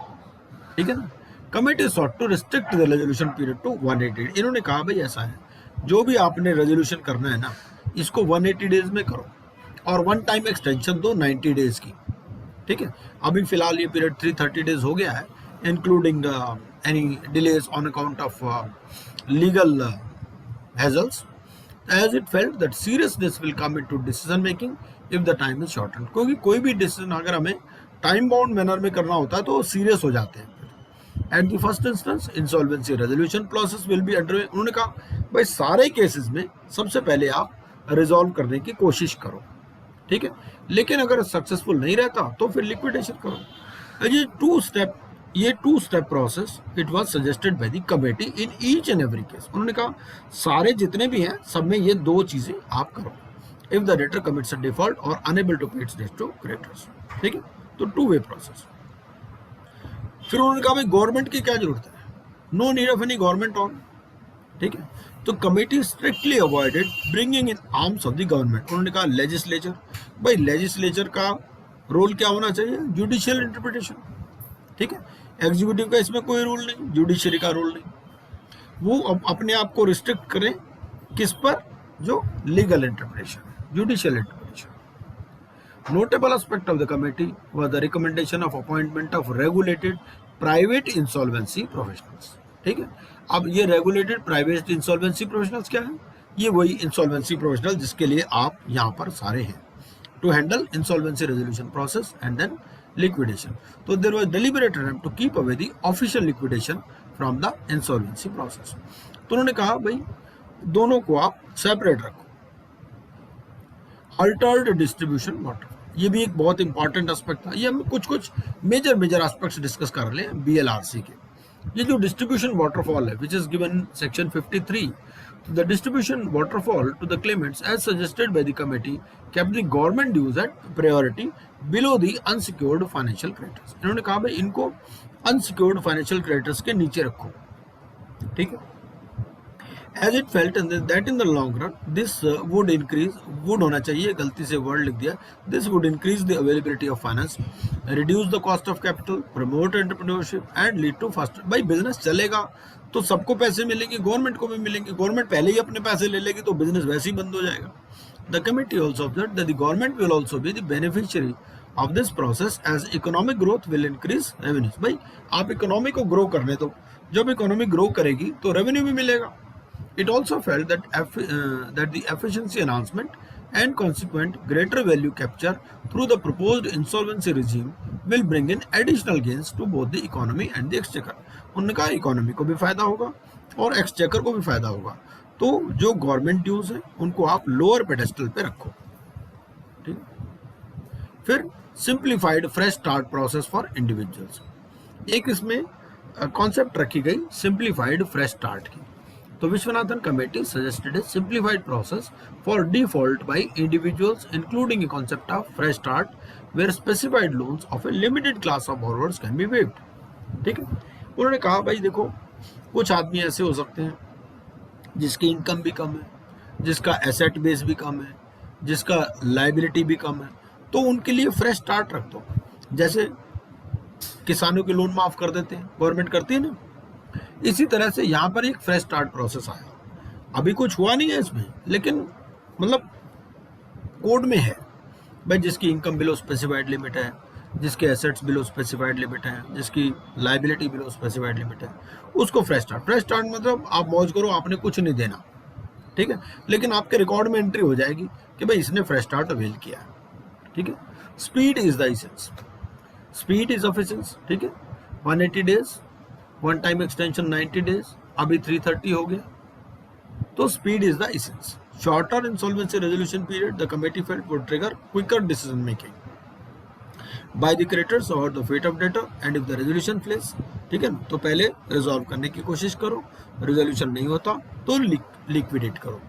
Speaker 1: ठीक है ना. Committee sought to restrict the resolution period to 180. इन्होंने कहा भाई ऐसा है, जो भी आपने रेजोल्यूशन करना है ना, इसको 180 डेज में करो और वन टाइम एक्सटेंशन दो 90 डेज की. ठीक है, अभी फिलहाल ये पीरियड 330 डेज हो गया है, including any delays on account of legal hassles, as it felt that seriousness will come into decision making if the time is shortened. क्योंकि कोई भी डिसीजन अगर हमें टाइम बाउंड मैनर में करना होता है तो सीरियस हो जाते हैं. At the first instance insolvency resolution process will be under. उन्होंने कहा भाई सारे केसेस में सबसे पहले आप रिजॉल्व करने की कोशिश करो. ठीक है, लेकिन अगर सक्सेसफुल नहीं रहता तो फिर लिक्विडेशन करो. ये two step process it was suggested by the committee in each and every case. उन्होंने कहा सारे जितने भी हैं सब में ये दो चीजें आप करो. If the debtor commits a default और अनेबल टू पे इट्स डेट्स टू क्रेडिटर्स. ठीक है, तो टू वे प्रोसेस. फिर उन्होंने कहा भाई गवर्नमेंट की क्या जरूरत है, no need of any government on. ठीक है, तो committee strictly avoided bringing in arms of the government. उन्होंने कहा लेजिस्लेचर, भाई लेजिस्लेचर का रोल क्या होना चाहिए, जुडिशियल इंटरप्रिटेशन. ठीक है, एग्जीक्यूटिव का इसमें कोई रूल नहीं, जुडिशरी का रूल नहीं. वो अपने आप को रिस्ट्रिक्ट करें किस पर, जो legal interpretation, judicial interpretation. Notable aspect of the committee was the recommendation of appointment of regulated private insolvency professionals. ठीक है, अब ये रेगुलेटेड प्राइवेट इंसॉल्वेंसी प्रोफेशनल्स क्या है, ये वही इंसॉल्वेंसी प्रोफेशनल जिसके लिए आप यहाँ पर सारे हैं, to handle insolvency resolution process and then liquidation. So there was deliberate attempt to keep away the official liquidation from the insolvency process. तो उन्होंने कहा भाई दोनों को आप सेपरेट रखो. अल्टर्ड डिस्ट्रीब्यूशन वाटर, ये भी एक बहुत इंपॉर्टेंट एस्पेक्ट था. ये हम कुछ मेजर एस्पेक्ट्स डिस्कस कर रहे हैं BLRC के. ये जो डिस्ट्रीब्यूशन वाटरफॉल है which is given section 53, the distribution waterfall to the claimants as suggested by the committee kept the government dues at priority below the unsecured financial creditors. इन्होंने कहा भाई इनको unsecured financial creditors के नीचे रखो. ठीक है, as it felt that in the long run this would increase, would होना चाहिए, गलती से वर्ड लिख दिया, this would increase the availability of finance, reduce the cost of capital, promote entrepreneurship and lead to faster. भाई business चलेगा तो सबको पैसे मिलेंगे, गवर्नमेंट को भी मिलेंगे. गवर्नमेंट पहले ही अपने पैसे ले लेगी तो बिजनेस वैसे ही बंद हो जाएगा. The committee also observed that the government will also be the beneficiary of this process as economic growth will increase revenues. भाई आप इकोनॉमी को ग्रो करने दो, जब इकोनॉमी ग्रो करेगी तो रेवेन्यू भी मिलेगा. It also felt that the efficiency enhancement and consequent greater value capture through the proposed insolvency regime will bring in additional gains to both the economy and the exchequer. उन्होंने कहा economy को भी फायदा होगा और exchequer को भी फायदा होगा. तो जो गवर्नमेंट ड्यूज है उनको आप लोअर पेडेस्टल पे रखो. ठीक, फिर simplified fresh start process for individuals. एक इसमें कॉन्सेप्ट रखी गई सिंप्लीफाइड फ्रेश स्टार्ट की. तो Viswanathan committee suggested a simplified process for default by individuals, including a concept of fresh start, where specified loans of a limited class of borrowers can be waived. ठीक है, उन्होंने कहा भाई देखो कुछ आदमी ऐसे हो सकते हैं जिसकी इनकम भी कम है, जिसका एसेट बेस भी कम है, जिसका लाइबिलिटी भी कम है, तो उनके लिए फ्रेश स्टार्ट रख दो. जैसे किसानों के लोन माफ कर देते हैं, गवर्नमेंट करती है ना, इसी तरह से यहाँ पर एक फ्रेश स्टार्ट प्रोसेस आया. अभी कुछ हुआ नहीं है इसमें, लेकिन मतलब कोड में है भाई जिसकी इनकम बिलो स्पेसिफाइड लिमिट है, जिसके एसेट्स बिलो स्पेसिफाइड लिमिट है, जिसकी लाइबिलिटी बिलो स्पेसिफाइड लिमिट है, उसको फ्रेश स्टार्ट मतलब आप मौज करो, आपने कुछ नहीं देना, ठीक है, लेकिन आपके रिकॉर्ड में एंट्री हो जाएगी कि भाई इसने फ्रेश स्टार्ट अवेल किया है, ठीक है। Speed is the essence, speed is of essence, ठीक है। 180 days, one time extension 90 days, अभी 330 हो गया, तो speed is the essence. Shorter insolvency resolution period the committee felt would trigger quicker decision making by the creditors और the fate of debtor and if the resolution fails, ठीक है ना, तो पहले रिजॉल्व करने की कोशिश करो, रेजोल्यूशन नहीं होता तो लिक्विडेट करो।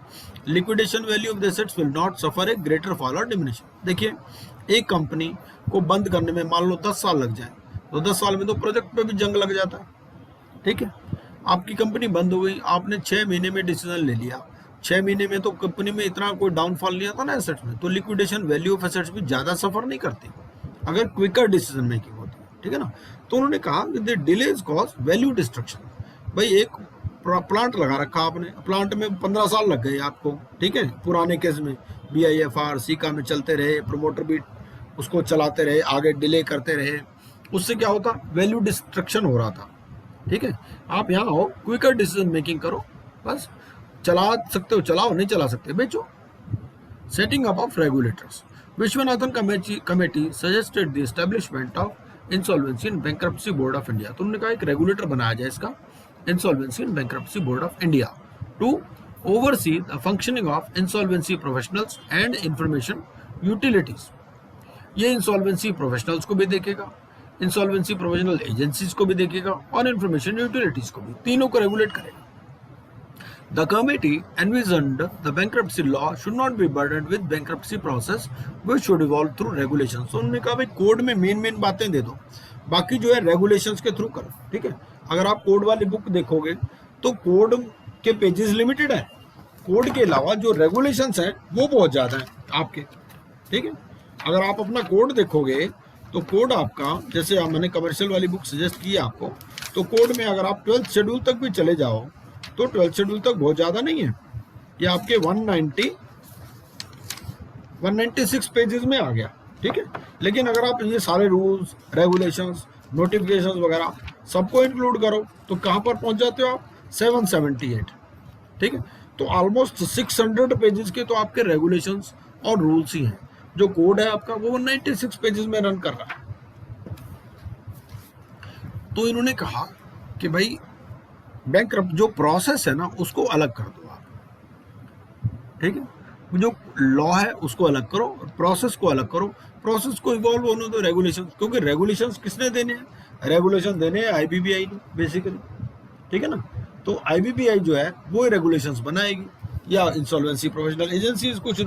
Speaker 1: Liquidation value of the assets will not suffer A greater fall और डिमिनिशन। देखिए, एक कंपनी को बंद करने में मान लो 10 साल लग जाए, तो 10 साल में तो प्रोजेक्ट पे भी जंग लग जाता है, ठीक है। आपकी कंपनी बंद हो गई, आपने 6 महीने में डिसीजन ले लिया, 6 महीने में तो कंपनी में इतना कोई डाउनफॉल नहीं आता ना एसेट्स में, तो लिक्विडेशन वैल्यू ऑफ एसेट्स भी ज़्यादा सफर नहीं करती अगर क्विकर डिसीजन मेकिंग होती है, ठीक है ना। तो उन्होंने कहा the delays cause value destruction. भाई एक प्लांट लगा रखा आपने, प्लांट में 15 साल लग गए आपको, ठीक है, पुराने केस में BIFR सीका में चलते रहे, प्रमोटर भी उसको चलाते रहे, आगे डिले करते रहे, उससे क्या होता, वैल्यू डिस्ट्रक्शन हो रहा था, ठीक है। आप यहाँ आओ, क्विकर डिसीजन मेकिंग करो, बस चला सकते हो चलाओ, नहीं चला सकते बेचो। Setting up of regulators, Viswanathan committee suggested the establishment of insolvency and bankruptcy board of India. तो उन्होंने कहा एक रेगुलेटर बनाया जाए इसका, insolvency and bankruptcy board of India, to oversee the functioning of insolvency professionals and information utilities. ये insolvency professionals को भी देखेगा, इंसॉल्वेंसी प्रोफेशनल एजेंसीज को भी देखेगा और इंफॉर्मेशन यूटिलिटीज को भी, तीनों को रेगुलेट करेगा। The committee envisioned the bankruptcy law should not be burdened with bankruptcy process, which should evolve through regulations. तो उन्होंने कहा भाई कोड में मेन बातें दे दो, बाकी जो है रेगुलेशंस के थ्रू करो, ठीक है। अगर आप कोड वाली बुक देखोगे तो कोड के पेजेस लिमिटेड है, कोड के अलावा जो रेगुलेशंस हैं वो बहुत ज़्यादा है आपके, ठीक है। अगर आप अपना कोड देखोगे तो कोड आपका, जैसे मैंने कमर्शियल वाली बुक सजेस्ट की है आपको, तो कोड में अगर आप 12th शेड्यूल तक भी चले जाओ तो 12th शेड्यूल तक बहुत ज़्यादा नहीं है, ये आपके 196 पेजेस में आ गया, ठीक है। लेकिन अगर आप ये सारे रूल्स, रेगुलेशंस, नोटिफिकेशंस वगैरह सबको इंक्लूड करो तो कहाँ पर पहुँच जाते हो आप, 778, ठीक है। तो ऑलमोस्ट 600 पेजेस के तो आपके रेगुलेशंस और रूल्स ही हैं। जो कोड है आपका वो 196 पेजेस में रन कर रहा है। तो इन्होंने कहा कि भाई बैंकरप्ट जो प्रोसेस है ना उसको अलग कर दो आप, ठीक है। जो लॉ है उसको अलग करो, प्रोसेस को अलग करो, प्रोसेस को इवॉल्व होने दो रेगुलेशंस, क्योंकि रेगुलेशंस किसने देने हैं, रेगुलेशन देने हैं IBBI ने बेसिकली, ठीक है ना। तो IBBI जो है वो रेगुलेशंस बनाएगी या इंसॉल्वेंसी प्रोफेशनल एजेंसीज कुछ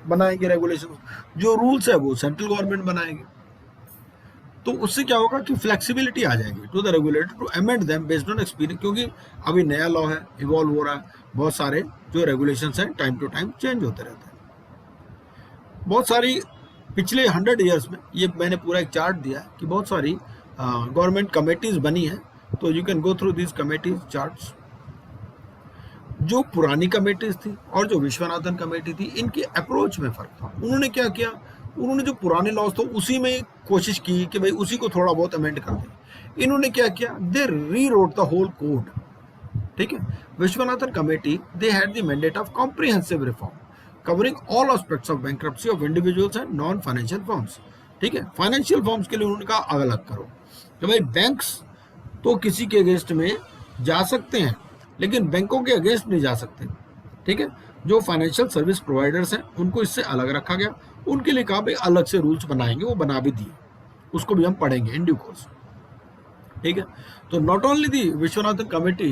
Speaker 1: बनाएंगे रेगुलेशन, जो रूल्स है वो सेंट्रल गवर्नमेंट बनाएगी। तो उससे क्या होगा कि फ्लेक्सिबिलिटी आ जाएगी to the regulator to amend them based on experience, क्योंकि अभी नया लॉ है, इवॉल्व हो रहा है, बहुत सारे जो रेगुलेशंस हैं टाइम टू टाइम चेंज होते रहते हैं। बहुत सारी पिछले 100 ईयर्स में, ये मैंने पूरा एक चार्ट दिया है कि बहुत सारी गवर्नमेंट कमेटीज बनी हैं, तो you can go through this committees charts. जो पुरानी कमेटीज थी और जो विश्वनाथन कमेटी थी, इनकी अप्रोच में फर्क था। उन्होंने क्या किया, उन्होंने जो पुराने लॉज थे उसी में कोशिश की कि भाई उसी को थोड़ा बहुत अमेंड कर दें। इन्होंने क्या किया, they rewrote the whole code, ठीक है। Viswanathan committee they had the mandate of comprehensive reform covering all aspects of bankruptcy of individuals and non financial firms, ठीक है। फाइनेंशियल फर्म्स के लिए उन्होंने कहा अलग करो कि भाई बैंक्स तो किसी के अगेंस्ट में जा सकते हैं लेकिन बैंकों के अगेंस्ट नहीं जा सकते, ठीक है। जो फाइनेंशियल सर्विस प्रोवाइडर्स हैं उनको इससे अलग रखा गया, उनके लिए कहा भाई अलग से रूल्स बनाएंगे, वो बना भी दिए, उसको भी हम पढ़ेंगे इन ड्यू कोर्स, ठीक है। तो not only the Viswanathan committee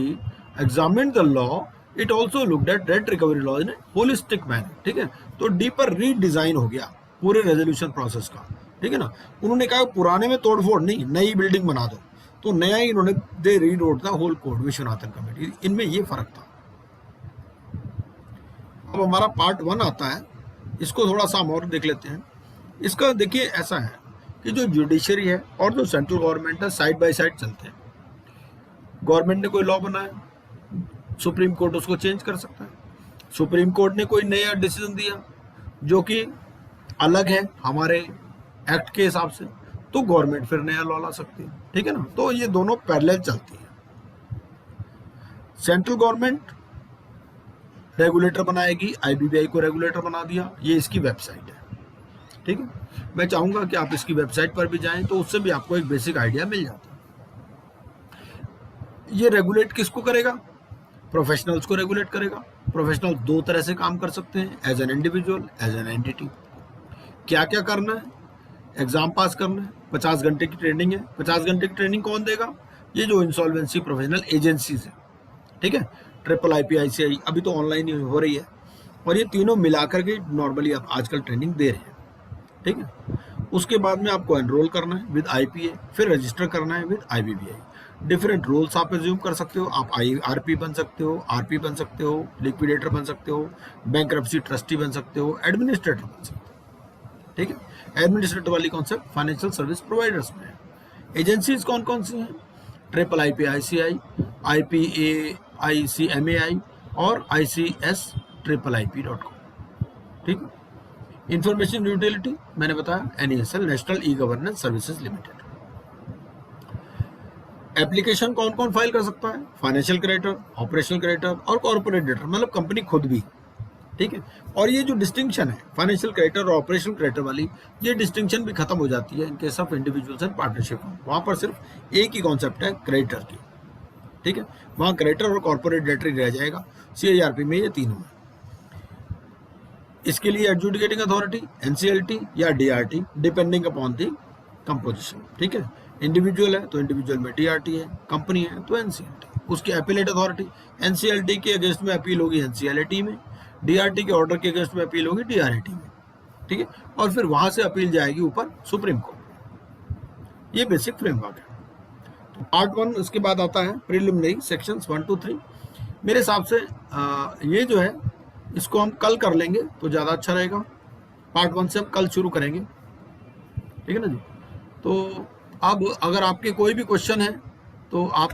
Speaker 1: examined the law, it also looked at debt recovery law in holistic manner, ठीक है। तो डीपर रीडिजाइन हो गया पूरे रेजोल्यूशन प्रोसेस का, ठीक है ना। उन्होंने कहा पुराने में तोड़फोड़ नहीं, नई बिल्डिंग बना दो, तो नया ही इन्होंने they rewrote the whole code Viswanathan committee, इनमें ये फर्क था। अब हमारा पार्ट 1 आता है, इसको थोड़ा सा हम और देख लेते हैं। इसका देखिए ऐसा है कि जो जुडिशरी है और जो सेंट्रल गवर्नमेंट है साइड बाय साइड चलते हैं। गवर्नमेंट ने कोई लॉ बनाया, सुप्रीम कोर्ट उसको चेंज कर सकता है। सुप्रीम कोर्ट ने कोई नया डिसीजन दिया जो कि अलग है हमारे एक्ट के हिसाब से, तो गवर्नमेंट फिर नया लॉ ला सकती है, ठीक है ना। तो ये दोनों पैरेलल चलती है। सेंट्रल गवर्नमेंट रेगुलेटर बनाएगी, आईबीबीआई को रेगुलेटर बना दिया, ये इसकी वेबसाइट है, ठीक है। मैं चाहूंगा कि आप इसकी वेबसाइट पर भी जाएं, तो उससे भी आपको एक बेसिक आइडिया मिल जाता है। ये रेगुलेट किसको करेगा? प्रोफेशनल्स को रेगुलेट करेगा। प्रोफेशनल दो तरह से काम कर सकते हैं, as an individual, as an entity. क्या क्या करना है? एग्जाम पास करना है, 50 घंटे की ट्रेनिंग है। 50 घंटे की ट्रेनिंग कौन देगा? ये जो इंसॉल्वेंसी प्रोफेशनल एजेंसीज है, ठीक है। ट्रिपल IPICI अभी तो ऑनलाइन ही हो रही है, और ये तीनों मिलाकर के नॉर्मली आप आजकल ट्रेनिंग दे रहे हैं, ठीक है। उसके बाद में आपको एनरोल करना है विद IPA, फिर रजिस्टर करना है विद IBBI। डिफरेंट रोल्स आप एज्यूम कर सकते हो। आप IRP बन सकते हो, RP बन सकते हो, लिक्विडेटर बन सकते हो, बैंक्रप्सी ट्रस्टी बन सकते हो, एडमिनिस्ट्रेटर बन सकते हो, ठीक है। एडमिनिस्ट्रेटर वाली कॉन्सेप्ट फाइनेंशियल सर्विस प्रोवाइडर्स में है। एजेंसीज कौन कौन सी हैं? ट्रिपल IPICI, IPAICMAI और ICS-IP.com, ठीक है। इंफॉर्मेशन यूटिलिटी मैंने बताया, NESL, national e governance services limited. Application कौन कौन फाइल कर सकता है? फाइनेंशियल क्रेडिटर, ऑपरेशनल क्रेडिटर और कॉर्पोरेट डेटर, मतलब कंपनी खुद भी, ठीक है। और ये जो डिस्टिंक्शन है फाइनेंशियल क्रेडिटर और ऑपरेशनल क्रेडिटर वाली, ये डिस्टिंक्शन भी खत्म हो जाती है in case of individuals and partnership. वहां पर सिर्फ एक ही कॉन्सेप्ट है, क्रेडिटर की, ठीक है। वहां क्रेडिटर और कॉर्पोरेट डेटर ही रह जाएगा। CIRP में ये तीनों है। इसके लिए एडजुडिकेटिंग अथॉरिटी NCLT या DRT, depending upon the composition, ठीक है। इंडिविजुअल है तो इंडिविजुअल में DRT है, कंपनी है तो NCLT। उसकी अपीलेट अथॉरिटी, NCLT के अगेंस्ट में अपील होगी NCLAT में, DRT के ऑर्डर के अगेंस्ट में अपील होगी DRAT में, ठीक है। और फिर वहां से अपील जाएगी ऊपर सुप्रीम कोर्ट। ये बेसिक फ्रेमवर्क है। तो पार्ट 1 इसके बाद आता है प्रिलिमिनरी सेक्शंस 1 to 3। मेरे हिसाब से ये जो है इसको हम कल कर लेंगे तो ज़्यादा अच्छा रहेगा। पार्ट 1 से हम कल शुरू करेंगे, ठीक है ना जी। तो अब अगर आपके कोई भी क्वेश्चन है तो आप